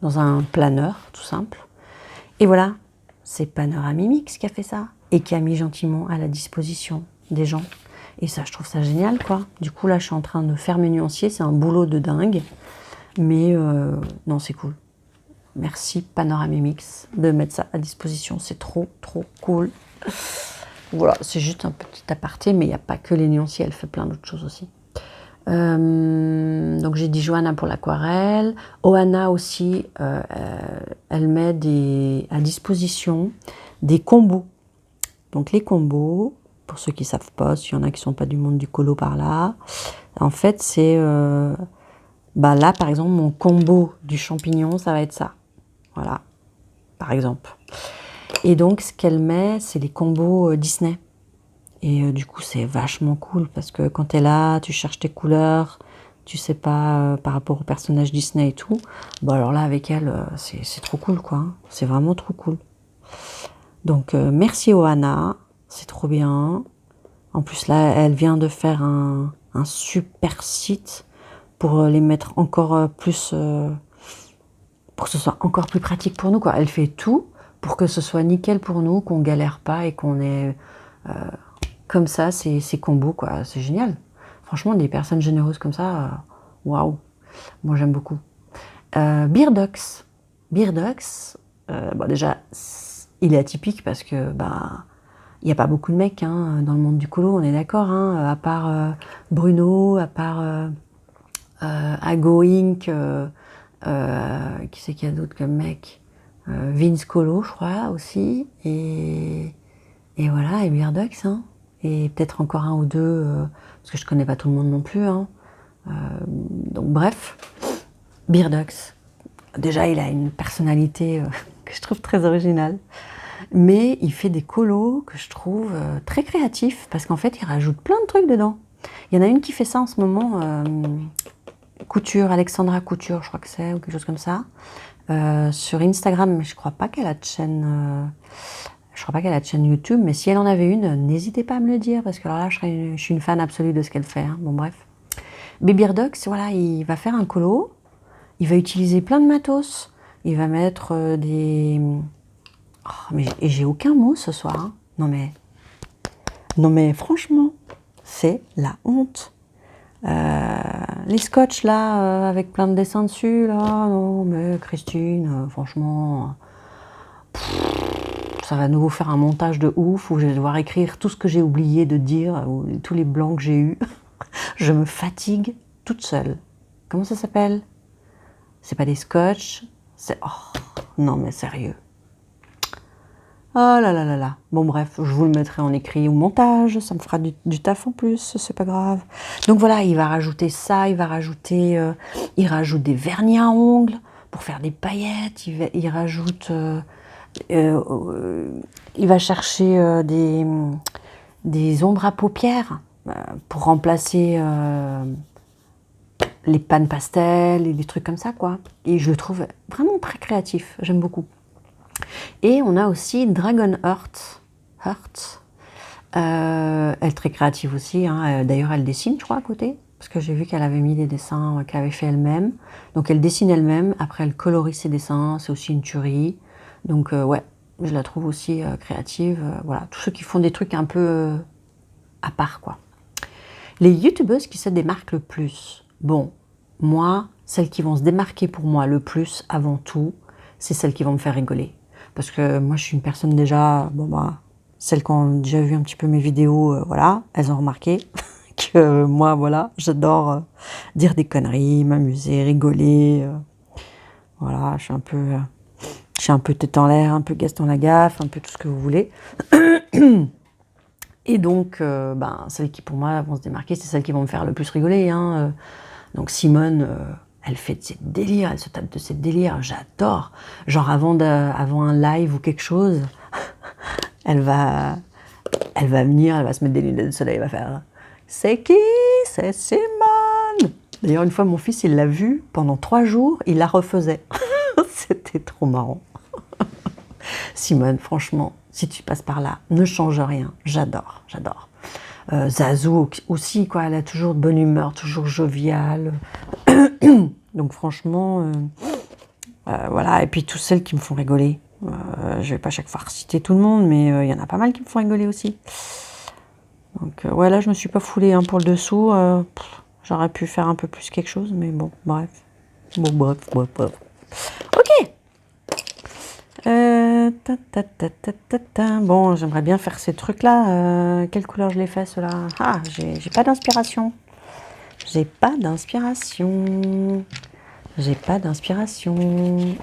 dans un planeur, tout simple. Et voilà, c'est Panoramix qui a fait ça et qui a mis gentiment à la disposition des gens. Et ça, je trouve ça génial, quoi. Du coup, là, je suis en train de faire mes nuanciers. C'est un boulot de dingue. Mais non, c'est cool. Merci Panoramimix de mettre ça à disposition. C'est trop, trop cool. Voilà, c'est juste un petit aparté, mais il n'y a pas que les nuanciers. Elle fait plein d'autres choses aussi. Donc j'ai dit Johanna pour l'aquarelle. Ohana aussi, elle met à disposition des combos. Donc les combos, pour ceux qui ne savent pas, s'il y en a qui ne sont pas du monde du colo par là, en fait c'est, là par exemple mon combo du champignon, ça va être ça. Voilà, par exemple. Et donc ce qu'elle met, c'est les combos Disney. Et du coup, c'est vachement cool parce que quand tu es là, tu cherches tes couleurs, tu sais pas par rapport au personnage Disney et tout. Bon, alors là, avec elle, c'est trop cool, quoi. C'est vraiment trop cool. Donc, merci Ohana, c'est trop bien. En plus, là, elle vient de faire un super site pour les mettre encore plus... pour que ce soit encore plus pratique pour nous, quoi. Elle fait tout pour que ce soit nickel pour nous, qu'on galère pas et qu'on ait... comme ça, ces combos, quoi. C'est génial. Franchement, des personnes généreuses comme ça, waouh. Moi, j'aime beaucoup. Beardox. Beardox, déjà, il est atypique parce que, il n'y a pas beaucoup de mecs dans le monde du colo, on est d'accord, à part Bruno, à part Ago Inc, qui c'est qu'il y a d'autres comme mec, Vince Colo, je crois, aussi, et voilà, et Beardox, et peut-être encore un ou deux, parce que je connais pas tout le monde non plus. Donc bref, Beardox. Déjà, il a une personnalité que je trouve très originale. Mais il fait des colos que je trouve très créatifs, parce qu'en fait, il rajoute plein de trucs dedans. Il y en a une qui fait ça en ce moment, Couture, Alexandra Couture, je crois que c'est, ou quelque chose comme ça, sur Instagram, mais je crois pas qu'elle a de chaîne... Je crois pas qu'elle a de chaîne YouTube, mais si elle en avait une, n'hésitez pas à me le dire, parce que alors là, je suis une fan absolue de ce qu'elle fait. Bon, bref. Beardox, voilà, il va faire un colo, il va utiliser plein de matos, il va mettre des... Oh, mais j'ai aucun mot ce soir. Non mais franchement, c'est la honte. Les scotch là, avec plein de dessins dessus, là, non mais Christine, franchement... ça va nous faire un montage de ouf où je vais devoir écrire tout ce que j'ai oublié de dire, ou tous les blancs que j'ai eus. Je me fatigue toute seule. Comment ça s'appelle? C'est pas des scotch, c'est... Oh, non mais sérieux. Oh là là là là. Bon bref, je vous le mettrai en écrit ou montage, ça me fera du taf en plus, c'est pas grave. Donc voilà, il va rajouter ça, il rajoute des vernis à ongles pour faire des paillettes, il rajoute... il va chercher des ombres à paupières pour remplacer les pannes pastel et des trucs comme ça, quoi. Et je le trouve vraiment très créatif, j'aime beaucoup. Et on a aussi Dragon Heart. Elle est très créative aussi, d'ailleurs elle dessine, je crois, à côté, parce que j'ai vu qu'elle avait mis des dessins qu'elle avait fait elle-même. Donc elle dessine elle-même, après elle colorie ses dessins, c'est aussi une tuerie. Donc ouais, je la trouve aussi créative. Voilà, tous ceux qui font des trucs un peu à part, quoi. Les youtubeuses qui se démarquent le plus. Bon, moi, celles qui vont se démarquer pour moi le plus, avant tout, c'est celles qui vont me faire rigoler. Parce que moi, je suis une personne déjà... celles qui ont déjà vu un petit peu mes vidéos, voilà, elles ont remarqué que moi, voilà, j'adore dire des conneries, m'amuser, rigoler. Voilà, je suis un peu tête en l'air, un peu Gaston Lagaffe, un peu tout ce que vous voulez. Et donc, celles qui pour moi vont se démarquer, c'est celles qui vont me faire le plus rigoler. Donc Simone, elle fait de ses délires, elle se tape de ses délires, j'adore. Genre avant un live ou quelque chose, elle va venir, elle va se mettre des lunettes de soleil, elle va faire « C'est qui? C'est Simone !» D'ailleurs, une fois, mon fils, il l'a vue pendant 3 jours, il la refaisait. C'était trop marrant. Simone, franchement, si tu passes par là, ne change rien. J'adore, j'adore. Zazou aussi, quoi, elle a toujours de bonne humeur, toujours joviale. Donc franchement, voilà. Et puis toutes celles qui me font rigoler. Je vais pas chaque fois citer tout le monde, mais il y en a pas mal qui me font rigoler aussi. Donc ouais, là je me suis pas foulée hein, pour le dessous. J'aurais pu faire un peu plus quelque chose, mais bon, bref. Bon, bref. Ok. Bon, j'aimerais bien faire ces trucs-là. Quelle couleur je les fais, ceux-là? Ah, j'ai pas d'inspiration. J'ai pas d'inspiration.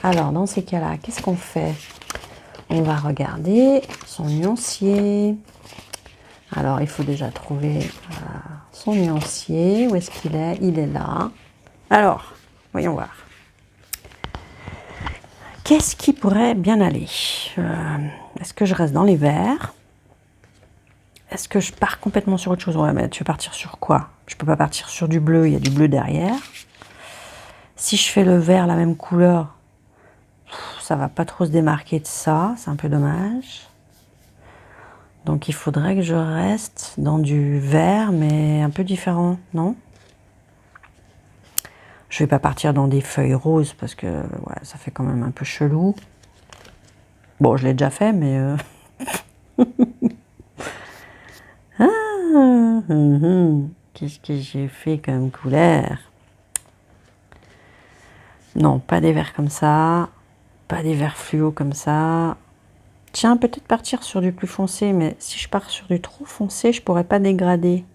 Alors, dans ces cas-là, qu'est-ce qu'on fait? On va regarder son nuancier. Alors, il faut déjà trouver son nuancier. Où est-ce qu'il est? Il est là. Alors, voyons voir. Qu'est-ce qui pourrait bien aller? Est-ce que je reste dans les verts? Est-ce que je pars complètement sur autre chose? Ouais, mais tu veux partir sur quoi? Je peux pas partir sur du bleu, il y a du bleu derrière. Si je fais le vert, la même couleur, ça va pas trop se démarquer de ça, c'est un peu dommage. Donc il faudrait que je reste dans du vert, mais un peu différent, non? Je vais pas partir dans des feuilles roses, parce que ouais, ça fait quand même un peu chelou. Bon, je l'ai déjà fait, mais... Qu'est-ce que j'ai fait comme couleur? Non, pas des verts comme ça, pas des verts fluo comme ça. Tiens, peut-être partir sur du plus foncé, mais si je pars sur du trop foncé, je pourrais pas dégrader.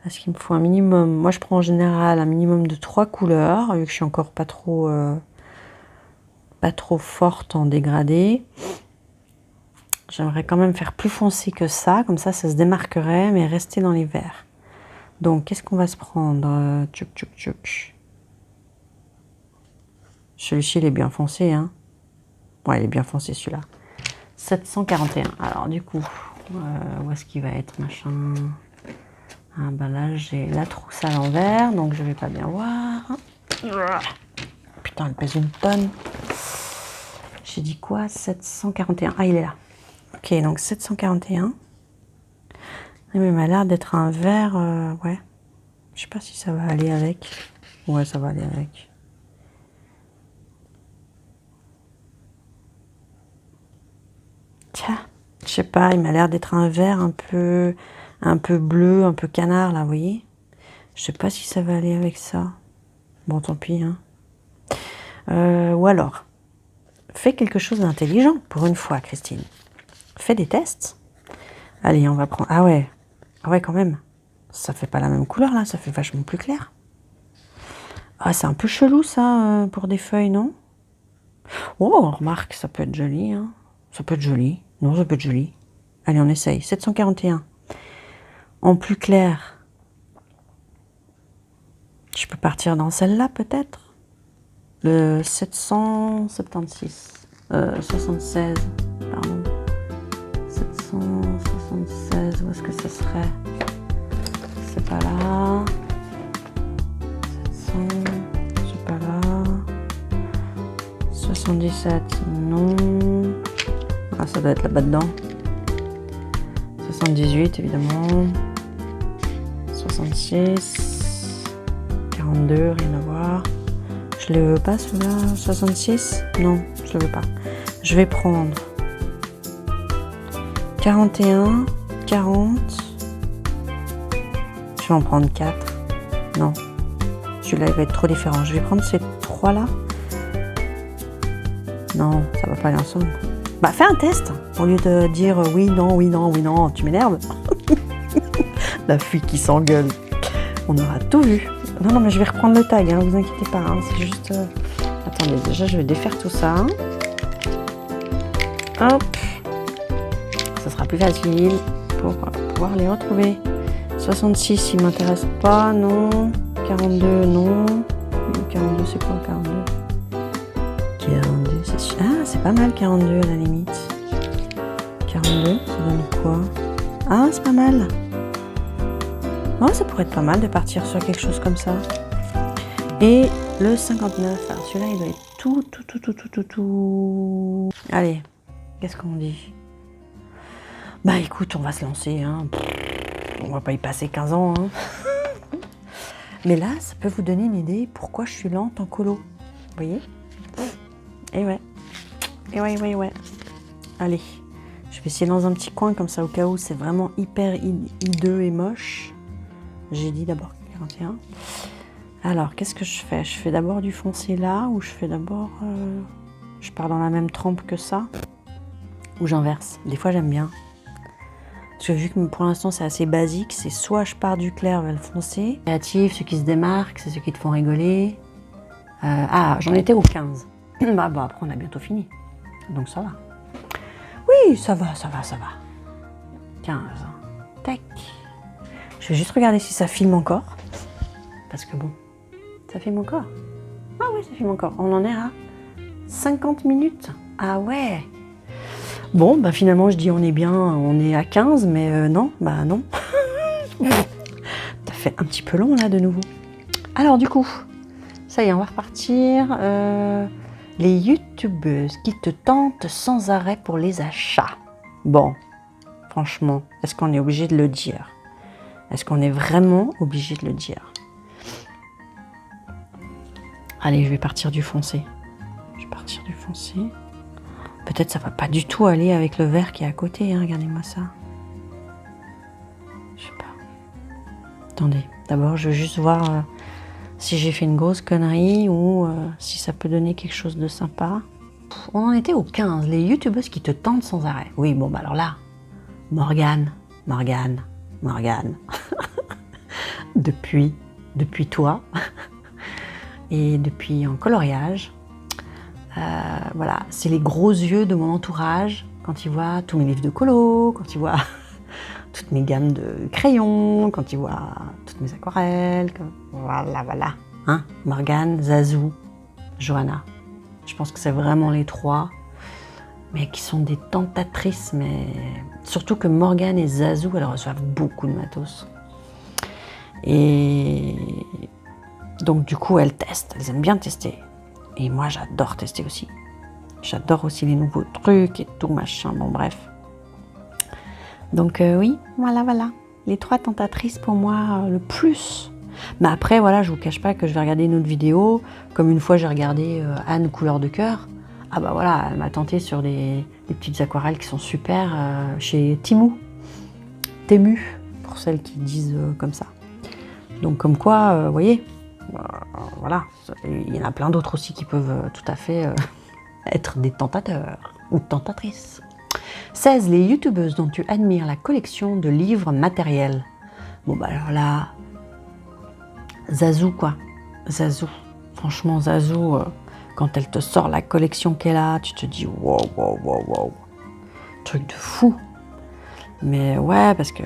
Parce qu'il me faut un minimum. Moi, je prends en général un minimum de 3 couleurs, vu que je suis encore pas trop forte en dégradé. J'aimerais quand même faire plus foncé que ça, comme ça se démarquerait, mais rester dans les verts. Donc, qu'est-ce qu'on va se prendre? Tchouk. Celui-ci, il est bien foncé, hein. Ouais, il est bien foncé, celui-là. 741. Alors, du coup, où est-ce qu'il va être, machin? Ah, ben là, j'ai la trousse à l'envers, donc je vais pas bien voir. Putain, elle pèse une tonne. J'ai dit quoi? 741. Ah, il est là. Ok, donc 741. Mais il m'a l'air d'être un vert, ouais. Je sais pas si ça va aller avec. Ouais, ça va aller avec. Tiens, je sais pas, il m'a l'air d'être un vert un peu bleu, un peu canard, là, vous voyez? Je sais pas si ça va aller avec ça. Bon, tant pis, hein. Ou alors, fais quelque chose d'intelligent, pour une fois, Christine. Fais des tests. Allez, on va prendre... Ah ouais, quand même. Ça fait pas la même couleur, là, ça fait vachement plus clair. Ah, c'est un peu chelou, ça, pour des feuilles, non? Oh, remarque, ça peut être joli, hein. Ça peut être joli. Non, ça peut être joli. Allez, on essaye. 741. En plus clair. Je peux partir dans celle-là, peut-être? Le 776. 76. Pardon. 776. Où est-ce que ça serait? C'est pas là. 700. C'est pas là. 77. Non. Ah, ça doit être là-bas dedans. 78, évidemment. 66. 42, rien à voir. Je le veux pas, celui-là. 66? Non, je le veux pas. Je vais prendre 41, 40. Je vais en prendre 4. Non. Celui-là, il va être trop différent. Je vais prendre ces 3-là. Non, ça va pas aller ensemble. Bah, fais un test. Au lieu de dire oui, non, tu m'énerves. La fille qui s'engueule. On aura tout vu. Non, mais je vais reprendre le tag, hein, vous inquiétez pas. Hein, c'est juste... Attendez, déjà, je vais défaire tout ça. Hop. Ça sera plus facile pour pouvoir les retrouver. 66, il m'intéresse pas, non. 42, non. 42, c'est quoi 42? 42, c'est sûr. Ah, c'est pas mal 42 à la limite. 42, ça donne quoi? Ah, c'est pas mal. Oh, ça pourrait être pas mal de partir sur quelque chose comme ça. Et le 59, alors celui-là, il doit être tout. Allez, qu'est-ce qu'on dit? Bah écoute, on va se lancer. Hein. On va pas y passer 15 ans. Hein. Mais là, ça peut vous donner une idée pourquoi je suis lente en colo. Vous voyez? Et ouais. Allez, Je vais essayer dans un petit coin comme ça au cas où c'est vraiment hyper hideux et moche. J'ai dit d'abord 41. Alors, qu'est-ce que je fais? Je fais d'abord du foncé là ou je fais d'abord... je pars dans la même trempe que ça ou j'inverse. Des fois, j'aime bien. Parce que vu que pour l'instant, c'est assez basique, c'est soit je pars du clair vers le foncé. Créatif, ceux qui se démarquent, c'est ceux qui te font rigoler. J'en étais au 15. Bah, après, on a bientôt fini. Donc, ça va. Oui, ça va. 15. Tac. Je vais juste regarder si ça filme encore. Parce que bon, ça filme encore. Ah oui, ça filme encore. On en est à 50 minutes. Ah ouais. Bon, bah finalement, je dis on est bien, on est à 15, mais non, bah non. Ça fait un petit peu long là de nouveau. Alors du coup, ça y est, on va repartir. Les youtubeuses qui te tentent sans arrêt pour les achats. Bon, franchement, est-ce qu'on est obligé de le dire? Est-ce qu'on est vraiment obligé de le dire? Allez, je vais partir du foncé. Peut-être ça va pas du tout aller avec le vert qui est à côté, hein, regardez-moi ça. Je sais pas. Attendez, d'abord je veux juste voir si j'ai fait une grosse connerie ou si ça peut donner quelque chose de sympa. On en était au 15, les youtubeuses qui te tentent sans arrêt. Oui, bon, bah alors là, Morgane. depuis toi et depuis en coloriage. Voilà, c'est les gros yeux de mon entourage quand ils voient tous mes livres de colo, quand ils voient toutes mes gammes de crayons, quand ils voient toutes mes aquarelles. Voilà. Hein, Morgane, Zazou, Johanna. Je pense que c'est vraiment les trois, mais qui sont des tentatrices. Mais surtout que Morgane et Zazou, elles reçoivent beaucoup de matos. Et donc du coup, elles testent, elles aiment bien tester. Et moi, j'adore tester aussi. J'adore aussi les nouveaux trucs et tout, machin, bon bref. Donc oui, voilà. Les trois tentatrices pour moi, le plus. Mais après, voilà, je vous cache pas que je vais regarder une autre vidéo. Comme une fois, j'ai regardé Anne couleur de cœur. Ah bah voilà, elle m'a tenté sur des petites aquarelles qui sont super chez Temu, pour celles qui disent comme ça. Donc comme quoi, vous voyez, voilà, il y en a plein d'autres aussi qui peuvent tout à fait être des tentateurs ou tentatrices. 16. Les youtubeuses dont tu admires la collection de livres matériels. Bon bah alors là, Zazou quoi. Zazou. Franchement Zazou, quand elle te sort la collection qu'elle a, tu te dis wow. Truc de fou. Mais ouais, parce que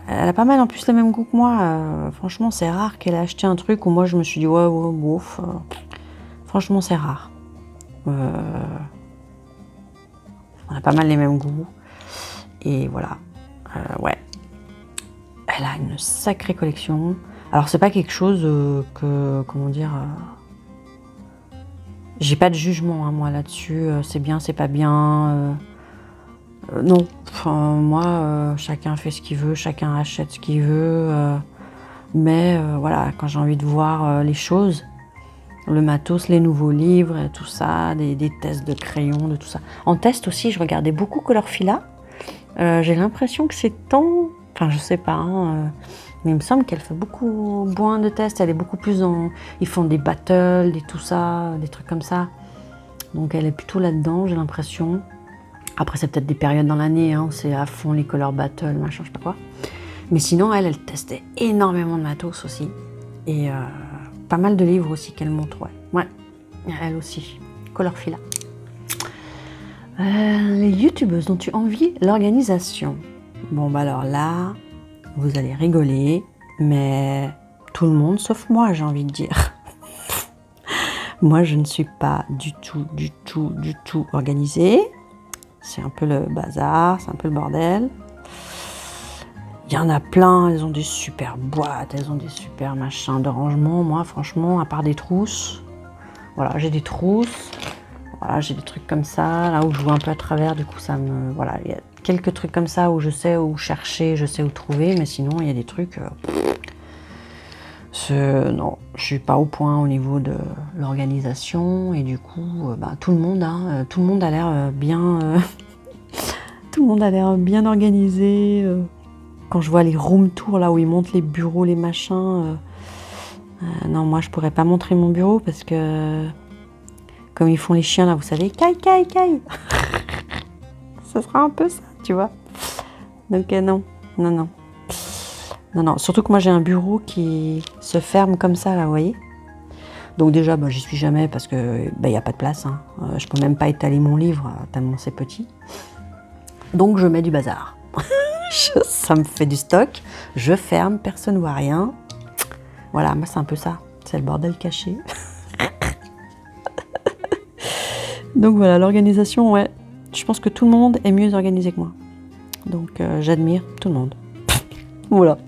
elle a pas mal en plus les mêmes goûts que moi. Franchement, c'est rare qu'elle ait acheté un truc où moi je me suis dit ouais, bouf. Franchement, c'est rare. On a pas mal les mêmes goûts. Et voilà. Ouais. Elle a une sacrée collection. Alors, c'est pas quelque chose que, comment dire... j'ai pas de jugement, hein, moi, là-dessus. C'est bien, c'est pas bien. Non. Enfin, moi, chacun fait ce qu'il veut, chacun achète ce qu'il veut. Mais voilà, quand j'ai envie de voir les choses, le matos, les nouveaux livres, tout ça, des tests de crayons, de tout ça. En test aussi, je regardais beaucoup Colorfila. J'ai l'impression que c'est temps... Enfin, je sais pas, hein, mais il me semble qu'elle fait beaucoup moins de tests. Elle est beaucoup plus dans... Ils font des battles, des tout ça, des trucs comme ça. Donc elle est plutôt là-dedans, j'ai l'impression. Après, c'est peut-être des périodes dans l'année, hein, c'est à fond les color battles, machin, je sais pas quoi. Mais sinon, elle testait énormément de matos aussi. Et pas mal de livres aussi qu'elle montre, ouais. Ouais, elle aussi. Colorfila. Les youtubeuses dont tu envies l'organisation. Bon, bah alors là, vous allez rigoler, mais tout le monde sauf moi, j'ai envie de dire. Moi, je ne suis pas du tout organisée. C'est un peu le bazar, c'est un peu le bordel. Il y en a plein, elles ont des super boîtes, elles ont des super machins de rangement. Moi, franchement, à part des trousses, voilà, j'ai des trousses. Voilà, j'ai des trucs comme ça, là où je vois un peu à travers, du coup ça me... Voilà, il y a quelques trucs comme ça où je sais où chercher, je sais où trouver, mais sinon il y a des trucs... non, je suis pas au point au niveau de l'organisation, et du coup, tout le monde a l'air bien... tout tout le monde a l'air bien organisé. Quand je vois les room tours, là où ils montent les bureaux, les machins... non, moi, je pourrais pas montrer mon bureau parce que... Comme ils font les chiens, là, vous savez, caille, caille, caille. Ça sera un peu ça, tu vois. Donc, non, non, non. Non, non, surtout que moi, j'ai un bureau qui se ferme comme ça, là, vous voyez. Donc déjà, j'y suis jamais parce que y a pas de place. Hein. Je peux même pas étaler mon livre tellement c'est petit. Donc je mets du bazar. Ça me fait du stock. Je ferme, personne ne voit rien. Voilà, moi c'est un peu ça. C'est le bordel caché. Donc voilà, l'organisation, ouais. Je pense que tout le monde est mieux organisé que moi. Donc j'admire tout le monde. Voilà.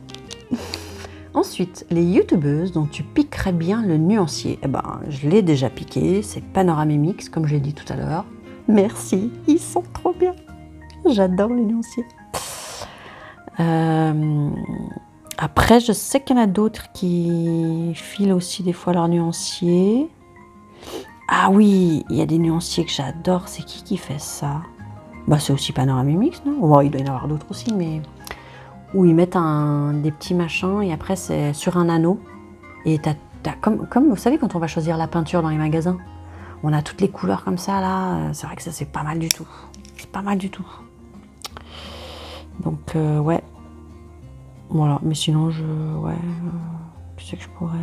Ensuite, les youtubeuses dont tu piquerais bien le nuancier. Je l'ai déjà piqué, c'est Panoramimix, comme j'ai dit tout à l'heure. Merci, ils sont trop bien. J'adore les nuanciers. Après, je sais qu'il y en a d'autres qui filent aussi des fois leur nuancier. Ah oui, il y a des nuanciers que j'adore. C'est qui fait ça? C'est aussi Panoramimix, non? Bon, il doit y en avoir d'autres aussi, mais... Où ils mettent des petits machins et après c'est sur un anneau. Et t'as comme vous savez quand on va choisir la peinture dans les magasins, on a toutes les couleurs comme ça là. C'est vrai que ça c'est pas mal du tout. C'est pas mal du tout. Donc ouais. Voilà, mais sinon tu sais que je pourrais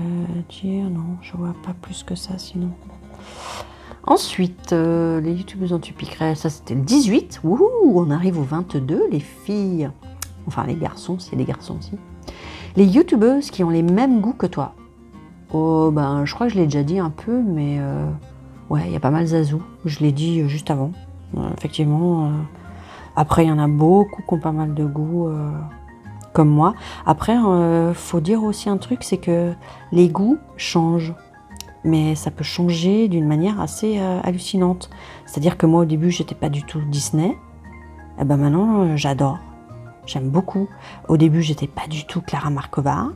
dire, non, je vois pas plus que ça sinon. Ensuite, les youtubeuses dont tu piquerais, ça c'était le 18. Wouhou, on arrive au 22, les filles. Enfin, les garçons, s'il y a des garçons aussi. Les youtubeuses qui ont les mêmes goûts que toi. Oh, je crois que je l'ai déjà dit un peu, mais ouais, il y a pas mal Zazou. Je l'ai dit juste avant. Effectivement. Après, il y en a beaucoup qui ont pas mal de goûts, comme moi. Après, faut dire aussi un truc, c'est que les goûts changent. Mais ça peut changer d'une manière assez hallucinante. C'est-à-dire que moi, au début, j'étais pas du tout Disney. Et maintenant, j'adore. J'aime beaucoup. Au début, j'étais pas du tout Clara Markova.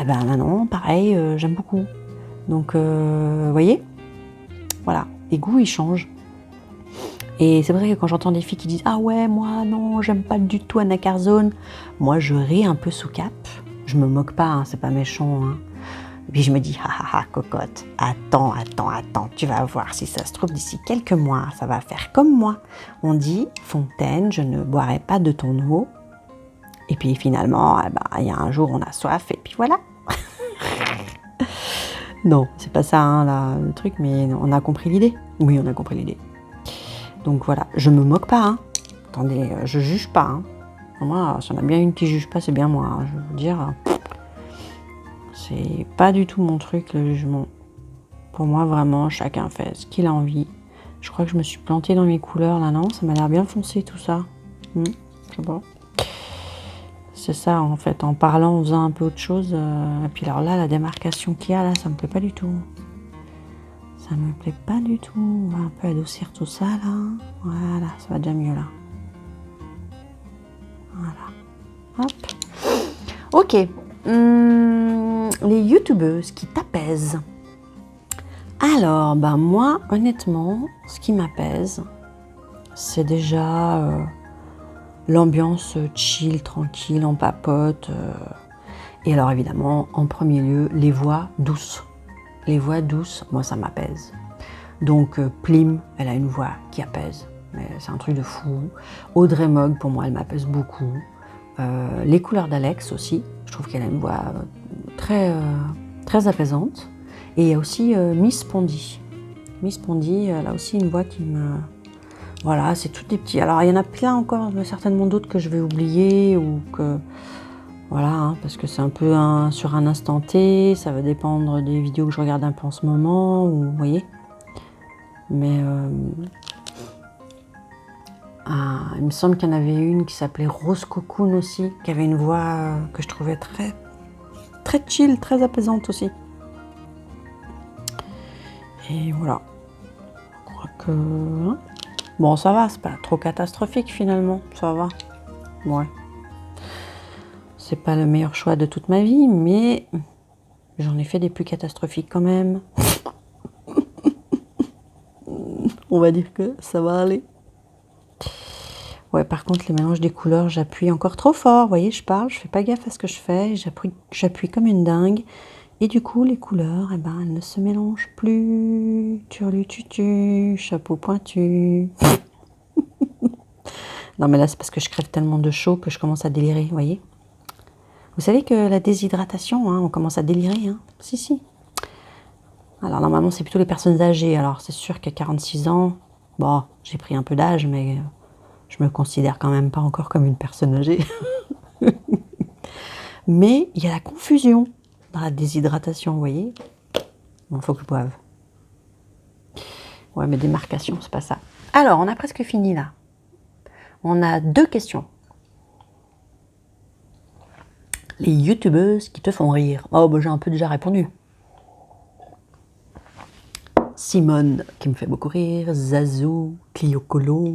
Maintenant, pareil, j'aime beaucoup. Donc, vous voyez, voilà, les goûts, ils changent. Et c'est vrai que quand j'entends des filles qui disent « Ah ouais, moi, non, j'aime pas du tout Anna Carzone », moi, je ris un peu sous cap. Je me moque pas, hein, c'est pas méchant. Hein. Et puis je me dis « Ah, cocotte, attends, tu vas voir, si ça se trouve, d'ici quelques mois, ça va faire comme moi. On dit « Fontaine, je ne boirai pas de ton eau ». Et puis finalement, il y a un jour, on a soif, et puis voilà. Non, c'est pas ça, hein, là, le truc, mais on a compris l'idée. Oui, on a compris l'idée. Donc voilà, je me moque pas. Hein. Attendez, je juge pas. Hein. Moi, s'il y en a bien une qui juge pas, c'est bien moi. Hein. Je vais vous dire, c'est pas du tout mon truc, le jugement. Pour moi, vraiment, chacun fait ce qu'il a envie. Je crois que je me suis plantée dans mes couleurs, là, non? Ça m'a l'air bien foncé, tout ça. Je sais pas. C'est ça, en fait, en parlant, en faisant un peu autre chose. Et puis alors là, la démarcation qu'il y a, là, ça me plaît pas du tout. Ça me plaît pas du tout. On va un peu adoucir tout ça, là. Voilà, ça va déjà mieux, là. Voilà. Hop. Ok. Les youtubeuses qui t'apaisent. Alors, moi, honnêtement, ce qui m'apaise, c'est déjà... l'ambiance chill, tranquille, on papote. Et alors évidemment, en premier lieu, les voix douces. Les voix douces, moi ça m'apaise. Donc Plim, elle a une voix qui apaise. Mais c'est un truc de fou. Audrey Mogg, pour moi, elle m'apaise beaucoup. Les couleurs d'Alex aussi. Je trouve qu'elle a une voix très, très apaisante. Et il y a aussi Miss Pondy. Miss Pondy, elle a aussi une voix qui me... Voilà, c'est tout des petits. Alors, il y en a plein encore, certainement d'autres que je vais oublier ou que... Voilà, hein, parce que c'est un peu sur un instant T, ça va dépendre des vidéos que je regarde un peu en ce moment, ou vous voyez. Mais il me semble qu'il y en avait une qui s'appelait Rose Cocoon aussi, qui avait une voix que je trouvais très, très chill, très apaisante aussi. Et voilà. Je crois que... Hein. Bon, ça va, c'est pas trop catastrophique finalement, ça va. Ouais. C'est pas le meilleur choix de toute ma vie, mais j'en ai fait des plus catastrophiques quand même. On va dire que ça va aller. Ouais, par contre, les mélanges des couleurs, j'appuie encore trop fort. Vous voyez, je parle, je fais pas gaffe à ce que je fais. J'appuie comme une dingue. Et du coup, les couleurs, eh ben, elles ne se mélangent plus. Turlututu, chapeau pointu. Non, mais là, c'est parce que je crève tellement de chaud que je commence à délirer, vous voyez. Vous savez que la déshydratation, hein, on commence à délirer, hein. Si, si. Alors, normalement, c'est plutôt les personnes âgées. Alors, c'est sûr qu'à 46 ans, bon, j'ai pris un peu d'âge, mais je me considère quand même pas encore comme une personne âgée. Mais il y a la confusion dans la déshydratation, vous voyez. Bon, faut que je boive. Ouais, mais démarcation, c'est pas ça. Alors, on a presque fini là. On a 2 questions. Les youtubeuses qui te font rire. Oh, bah, j'ai un peu déjà répondu. Simone, qui me fait beaucoup rire. Zazou, Clio Colo.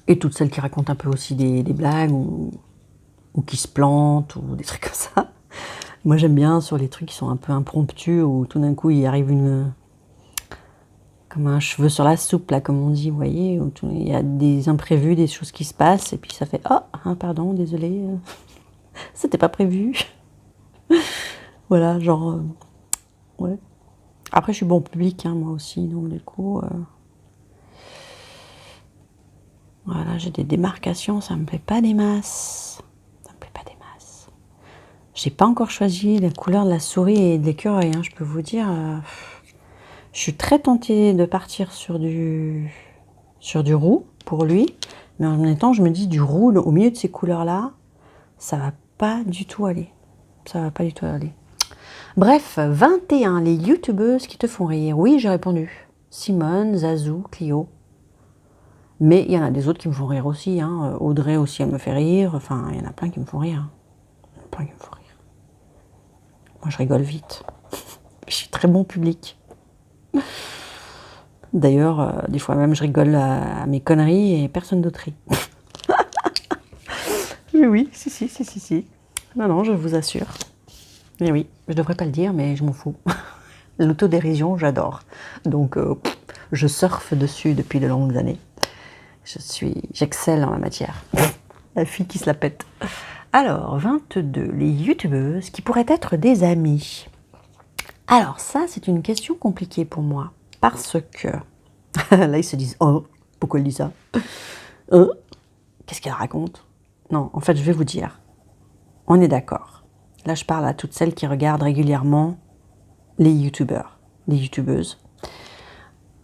Et toutes celles qui racontent un peu aussi des blagues ou qui se plantent ou des trucs comme ça. Moi, j'aime bien sur les trucs qui sont un peu impromptus où tout d'un coup, il arrive comme un cheveu sur la soupe, là, comme on dit, vous voyez. Il y a des imprévus, des choses qui se passent, et puis ça fait « Oh, hein, pardon, désolé, c'était pas prévu. » Voilà, genre... ouais. Après, je suis bon public, hein, moi aussi, donc du coup... voilà, j'ai des démarcations, ça me plaît pas des masses. Ça me plaît pas des masses. J'ai pas encore choisi la couleur de la souris et de l'écureuil, hein, je peux vous dire... je suis très tentée de partir sur du roux pour lui, mais en même temps, je me dis du roux au milieu de ces couleurs-là, ça va pas du tout aller. Ça va pas du tout aller. Bref, 21, les youtubeuses qui te font rire. Oui, j'ai répondu. Simone, Zazou, Clio. Mais il y en a des autres qui me font rire aussi. Hein. Audrey aussi, elle me fait rire. Enfin, il y en a plein qui me font rire. Il y en a plein qui me font rire. Moi, je rigole vite. Je suis très bon public. D'ailleurs, des fois même, je rigole à mes conneries et personne d'autre rit. Mais oui, si. Non, non, je vous assure. Mais oui, je devrais pas le dire, mais je m'en fous. L'autodérision, j'adore. Donc, je surfe dessus depuis de longues années. J'excelle en la matière. La fille qui se la pète. Alors, 22, les youtubeuses qui pourraient être des amies. Alors ça, c'est une question compliquée pour moi. Parce que, là, ils se disent, oh, pourquoi elle dit ça? Qu'est-ce qu'elle raconte? Non, en fait, je vais vous dire. On est d'accord. Là, je parle à toutes celles qui regardent régulièrement les youtubeurs, les youtubeuses.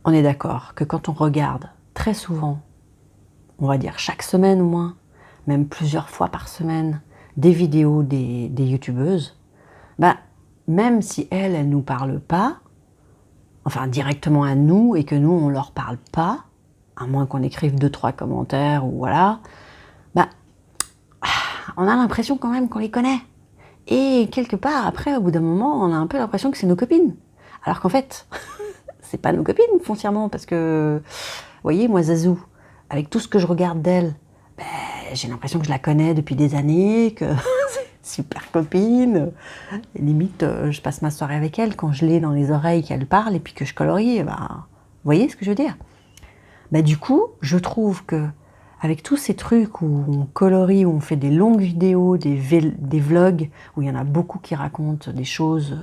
On est d'accord que quand on regarde très souvent, on va dire chaque semaine au moins, même plusieurs fois par semaine, des vidéos des youtubeuses, bah, même si elles ne nous parlent pas, enfin directement à nous, et que nous, on ne leur parle pas, à moins qu'on écrive 2-3 commentaires, ou voilà, bah, on a l'impression quand même qu'on les connaît. Et quelque part, après, au bout d'un moment, on a un peu l'impression que c'est nos copines. Alors qu'en fait, c'est pas nos copines, foncièrement, parce que, vous voyez, moi, Zazou, avec tout ce que je regarde d'elle, ben, j'ai l'impression que je la connais depuis des années, que c'est super copine. Et limite, je passe ma soirée avec elle quand je l'ai dans les oreilles, qu'elle parle, et puis que je colorie, ben, vous voyez ce que je veux dire? Ben, du coup, je trouve que avec tous ces trucs où on colorie, où on fait des longues vidéos, des vlogs, où il y en a beaucoup qui racontent des choses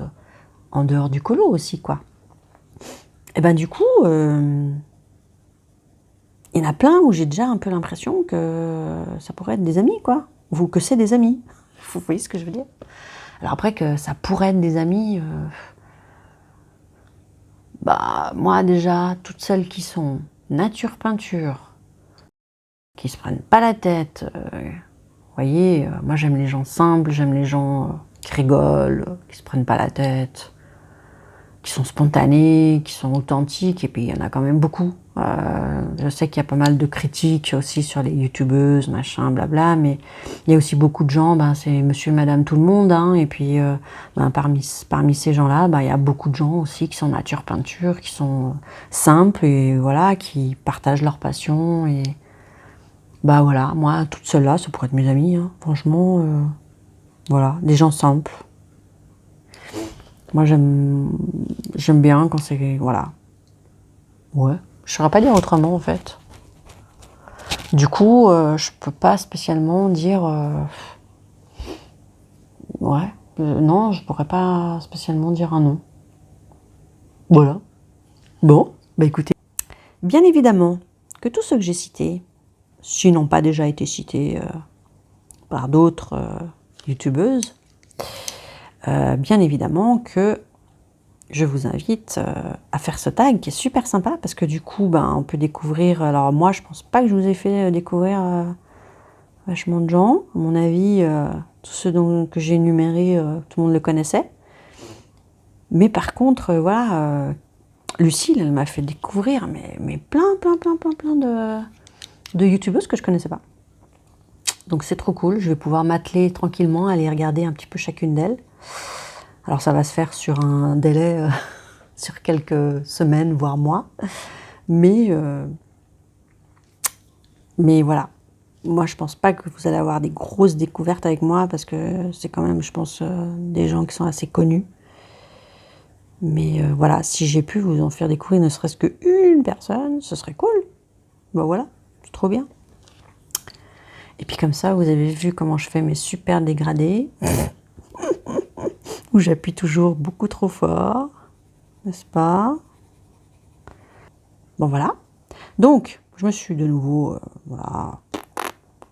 en dehors du colo aussi, quoi. Et ben du coup, il y en a plein où j'ai déjà un peu l'impression que ça pourrait être des amis, quoi. Ou que c'est des amis. Vous voyez ce que je veux dire? Alors après que ça pourrait être des amis, bah moi déjà, toutes celles qui sont nature peinture, qui se prennent pas la tête. Vous voyez, moi j'aime les gens simples, j'aime les gens qui rigolent, qui se prennent pas la tête, qui sont spontanés, qui sont authentiques, et puis il y en a quand même beaucoup. Je sais qu'il y a pas mal de critiques aussi sur les youtubeuses, machin, blabla, mais il y a aussi beaucoup de gens, ben, c'est monsieur et madame tout le monde, hein, et puis ben, parmi ces gens-là, ben, il y a beaucoup de gens aussi qui sont nature peinture, qui sont simples, et voilà, qui partagent leur passion, et bah voilà, moi, toutes celles-là, ça pourrait être mes amies, hein. Franchement, voilà, des gens simples. Moi, j'aime bien quand c'est, voilà. Ouais, je ne saurais pas dire autrement, en fait. Du coup, je peux pas spécialement dire... ouais, non, je pourrais pas spécialement dire un nom. Voilà. Bon, bah écoutez. Bien évidemment que tous ceux que j'ai cités, s'ils n'ont pas déjà été cités par d'autres youtubeuses, bien évidemment que je vous invite à faire ce tag qui est super sympa parce que du coup, ben, on peut découvrir... Alors moi, je pense pas que je vous ai fait découvrir vachement de gens. À mon avis, tous ceux que j'ai énumérés, tout le monde le connaissait. Mais par contre, voilà, Lucille, elle m'a fait découvrir mais plein de youtubeuses que je connaissais pas. Donc c'est trop cool, je vais pouvoir m'atteler tranquillement, aller regarder un petit peu chacune d'elles. Alors ça va se faire sur un délai, sur quelques semaines, voire mois. Mais voilà, moi je pense pas que vous allez avoir des grosses découvertes avec moi parce que c'est quand même, je pense, des gens qui sont assez connus. Mais voilà, si j'ai pu vous en faire découvrir ne serait-ce qu'une personne, ce serait cool. Ben voilà, c'est trop bien. Et puis comme ça, vous avez vu comment je fais mes super dégradés. Où j'appuie toujours beaucoup trop fort, n'est-ce pas? Bon voilà. Donc, je me suis de nouveau, voilà,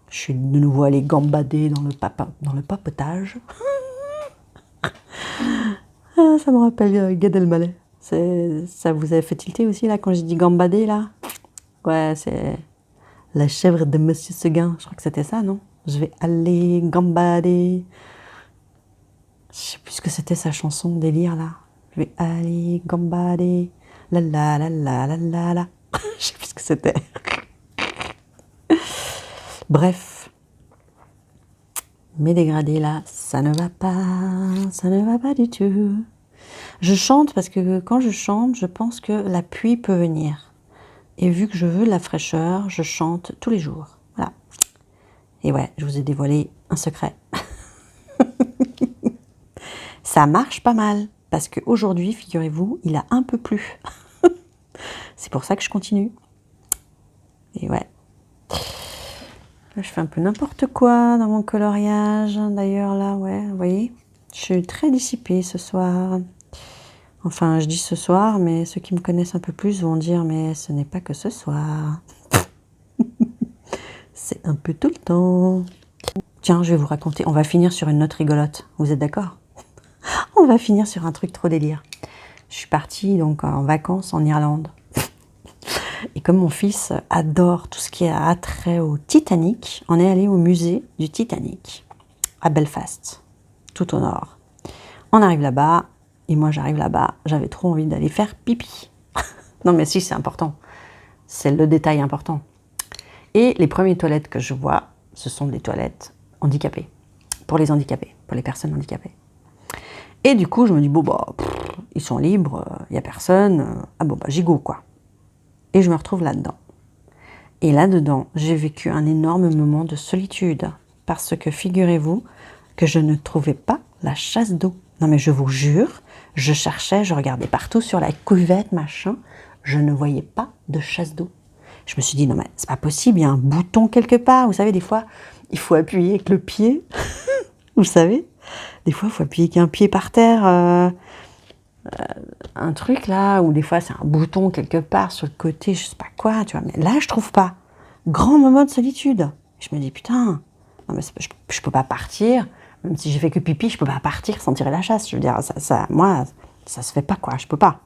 je suis de nouveau allée gambader dans le papotage. Ah, ça me rappelle Gad Elmaleh. Ça vous avait fait tilter aussi là quand j'ai dit gambader là? Ouais, c'est la chèvre de Monsieur Seguin. Je crois que c'était ça, non? Je vais aller gambader. Je sais plus ce que c'était sa chanson délire là. Je vais aller gambader. La la la la la la la. Je sais plus ce que c'était. Bref. Mes dégradés là, ça ne va pas du tout. Je chante parce que quand je chante, je pense que la pluie peut venir. Et vu que je veux de la fraîcheur, je chante tous les jours. Voilà. Et ouais, je vous ai dévoilé un secret. Ça marche pas mal. Parce qu'aujourd'hui, figurez-vous, il a un peu plu. C'est pour ça que je continue. Et ouais. Je fais un peu n'importe quoi dans mon coloriage. D'ailleurs, là, ouais, vous voyez, je suis très dissipée ce soir. Enfin, je dis ce soir, mais ceux qui me connaissent un peu plus vont dire, mais ce n'est pas que ce soir. C'est un peu tout le temps. Tiens, je vais vous raconter. On va finir sur une note rigolote. Vous êtes d'accord? On va finir sur un truc trop délire. Je suis partie donc en vacances en Irlande. Et comme mon fils adore tout ce qui a attrait au Titanic, on est allé au musée du Titanic à Belfast, tout au nord. On arrive là-bas, et moi j'arrive là-bas, j'avais trop envie d'aller faire pipi. Non mais si, c'est important. C'est le détail important. Et les premières toilettes que je vois, ce sont des toilettes handicapées. Pour les handicapés, pour les personnes handicapées. Et du coup, je me dis, bon bah, ils sont libres, il n'y a personne. Ah bon bah, j'y go quoi. Et je me retrouve là-dedans. Et là-dedans, j'ai vécu un énorme moment de solitude. Parce que figurez-vous que je ne trouvais pas la chasse d'eau. Non mais je vous jure, je cherchais, je regardais partout sur la cuvette, machin. Je ne voyais pas de chasse d'eau. Je me suis dit, non mais c'est pas possible, il y a un bouton quelque part. Vous savez, des fois, il faut appuyer avec le pied. Vous savez, des fois, il faut appuyer avec un pied par terre. Un truc là, ou des fois c'est un bouton quelque part sur le côté, je sais pas quoi, tu vois, mais là je trouve pas. Grand moment de solitude. Je me dis putain, non mais je peux pas partir, même si j'ai fait que pipi, je peux pas partir sans tirer la chasse. Je veux dire, moi, ça se fait pas quoi, je peux pas.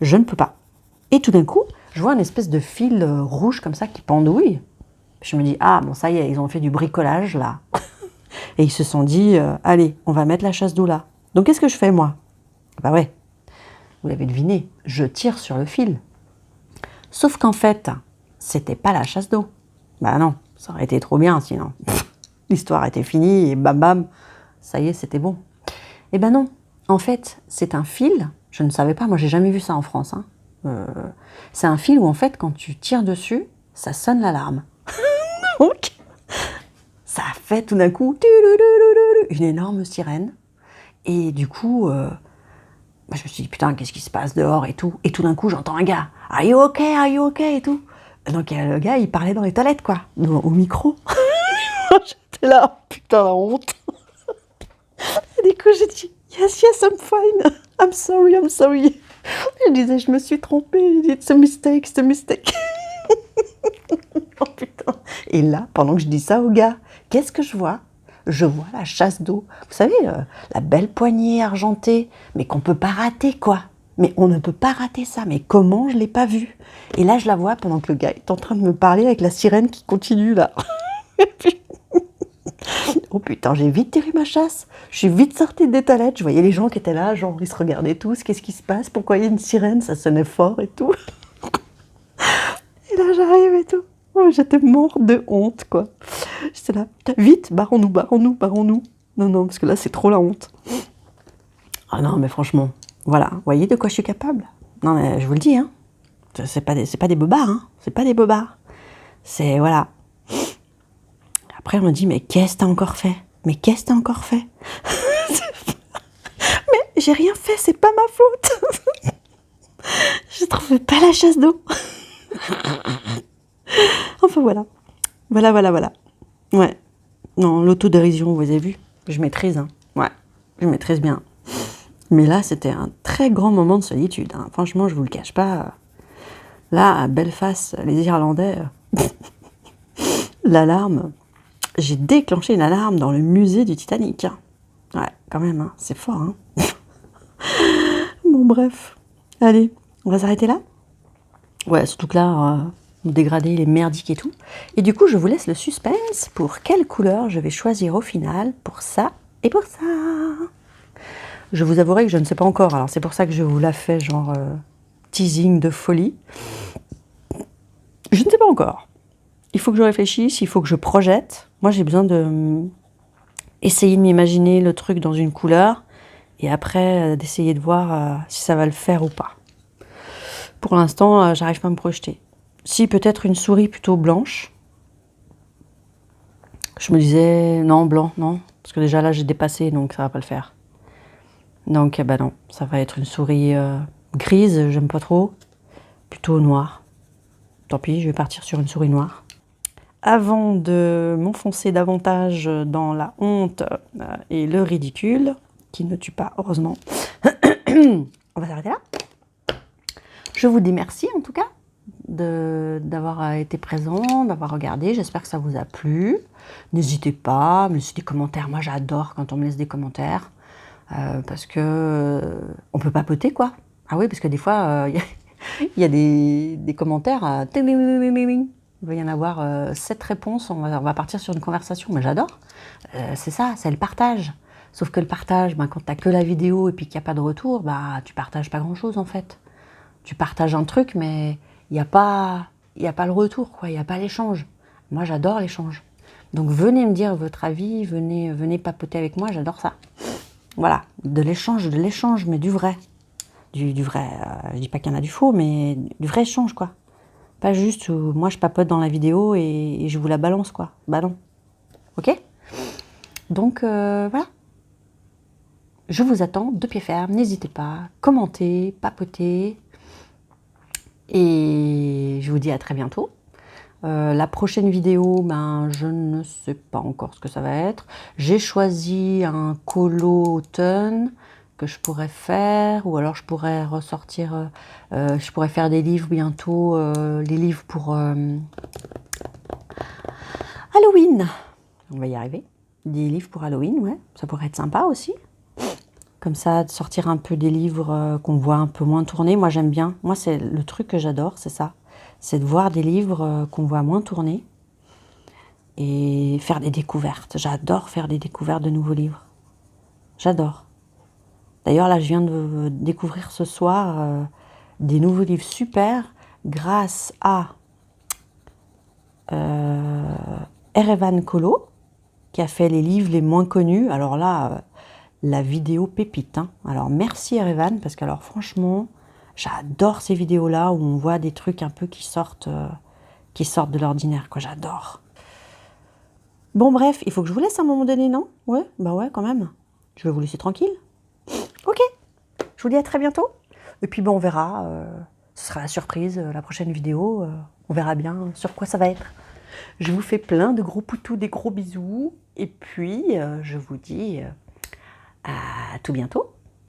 Je ne peux pas. Et tout d'un coup, je vois une espèce de fil rouge comme ça qui pendouille. Je me dis, ah bon ça y est, ils ont fait du bricolage là. Et ils se sont dit, allez, on va mettre la chasse d'eau là. Donc qu'est-ce que je fais moi? Bah ouais. Vous l'avez deviné, je tire sur le fil. Sauf qu'en fait, c'était pas la chasse d'eau. Bah non, ça aurait été trop bien sinon. L'histoire était finie et bam bam, ça y est, c'était bon. Eh ben non, en fait, c'est un fil, je ne savais pas, moi j'ai jamais vu ça en France. Hein. C'est un fil où en fait, quand tu tires dessus, ça sonne l'alarme. Donc, ça a fait tout d'un coup une énorme sirène. Et du coup... je me suis dit, putain, qu'est-ce qui se passe dehors et tout. Et tout d'un coup, j'entends un gars, are you okay et tout. Donc le gars, il parlait dans les toilettes, quoi, au micro. J'étais là, putain, la honte. Et du coup, j'ai dit, yes, yes, I'm fine. I'm sorry, I'm sorry. Je disais, je me suis trompée. J'ai dit, it's a mistake, it's a mistake. Oh putain. Et là, pendant que je dis ça au gars, qu'est-ce que je vois? Je vois la chasse d'eau. Vous savez, la belle poignée argentée, mais qu'on peut pas rater, quoi. Mais on ne peut pas rater ça. Mais comment je l'ai pas vue? Et là, je la vois pendant que le gars est en train de me parler avec la sirène qui continue, là. Oh putain, j'ai vite tiré ma chasse. Je suis vite sortie des toilettes. Je voyais les gens qui étaient là, genre, ils se regardaient tous. Qu'est-ce qui se passe? Pourquoi il y a une sirène? Ça sonnait fort et tout. Et là, j'arrive et tout. Oh, j'étais morte de honte, quoi. J'étais là, vite, barrons-nous, barrons-nous, barrons-nous. Non, non, parce que là, c'est trop la honte. Ah non, mais franchement, voilà. Vous voyez de quoi je suis capable? Non, mais je vous le dis, hein. C'est pas des bobards, hein. C'est pas des bobards. C'est, voilà. Après, on me dit, mais qu'est-ce que t'as encore fait? Mais qu'est-ce que t'as encore fait? Mais j'ai rien fait, c'est pas ma faute. Je trouvais pas la chasse d'eau. Enfin, voilà. Voilà. Ouais. Non, l'autodérision, vous avez vu? Je maîtrise, hein. Ouais, je maîtrise bien. Mais là, c'était un très grand moment de solitude, hein. Franchement, je vous le cache pas. Là, à Belfast, les Irlandais, l'alarme... J'ai déclenché une alarme dans le musée du Titanic. Ouais, quand même, hein, c'est fort. Hein. Bon, bref. Allez, on va s'arrêter là? Ouais, surtout que là, le dégradé, il est merdique et tout. Et du coup, je vous laisse le suspense pour quelle couleur je vais choisir au final pour ça et pour ça. Je vous avouerai que je ne sais pas encore. Alors, c'est pour ça que je vous la fais genre teasing de folie. Je ne sais pas encore. Il faut que je réfléchisse, il faut que je projette. Moi, j'ai besoin de essayer de m'imaginer le truc dans une couleur et après d'essayer de voir si ça va le faire ou pas. Pour l'instant, j'arrive pas à me projeter. Si, peut-être une souris plutôt blanche. Je me disais, non, blanc, non. Parce que déjà là, j'ai dépassé, donc ça va pas le faire. Donc, bah non, ça va être une souris grise, j'aime pas trop. Plutôt noire. Tant pis, je vais partir sur une souris noire. Avant de m'enfoncer davantage dans la honte et le ridicule, qui ne tue pas, heureusement, on va s'arrêter là. Je vous dis merci en tout cas d'avoir été présent, d'avoir regardé. J'espère que ça vous a plu. N'hésitez pas à me laisser des commentaires. Moi, j'adore quand on me laisse des commentaires parce que on peut papoter, quoi. Ah oui, parce que des fois, il y a des commentaires. Il va y en avoir 7 réponses, on va partir sur une conversation, mais j'adore. C'est ça, c'est le partage. Sauf que le partage, quand tu n'as que la vidéo et puis qu'il n'y a pas de retour, tu partages pas grand-chose en fait. Tu partages un truc, mais il n'y a pas le retour, quoi. Il n'y a pas l'échange. Moi, j'adore l'échange. Donc venez me dire votre avis, venez papoter avec moi, j'adore ça. Voilà, de l'échange, mais du vrai. Du vrai, je dis pas qu'il y en a du faux, mais du vrai échange, quoi. Pas juste où moi je papote dans la vidéo et je vous la balance, quoi. Bah non. Ok? Donc voilà. Je vous attends de pied ferme. N'hésitez pas. Commentez, papotez. Et je vous dis à très bientôt. La prochaine vidéo, je ne sais pas encore ce que ça va être. J'ai choisi un colo automne que je pourrais faire, ou alors je pourrais ressortir, je pourrais faire des livres bientôt, les livres pour Halloween. On va y arriver. Des livres pour Halloween, ouais, ça pourrait être sympa aussi. Comme ça, de sortir un peu des livres qu'on voit un peu moins tourner. Moi, j'aime bien. Moi, c'est le truc que j'adore, c'est ça. C'est de voir des livres qu'on voit moins tourner et faire des découvertes. J'adore faire des découvertes de nouveaux livres. J'adore. D'ailleurs, là, je viens de découvrir ce soir des nouveaux livres super grâce à Erevan Colo, qui a fait les livres les moins connus. Alors là, la vidéo pépite. Hein. Alors, merci Erevan, parce que alors franchement, j'adore ces vidéos-là où on voit des trucs un peu qui sortent de l'ordinaire, quoi. J'adore. Bon, bref, il faut que je vous laisse à un moment donné, non? Ouais, bah ouais, quand même. Je vais vous laisser tranquille. Ok, je vous dis à très bientôt. Et puis, on verra. Ce sera la surprise, la prochaine vidéo. On verra bien sur quoi ça va être. Je vous fais plein de gros poutous, des gros bisous. Et puis, je vous dis à tout bientôt.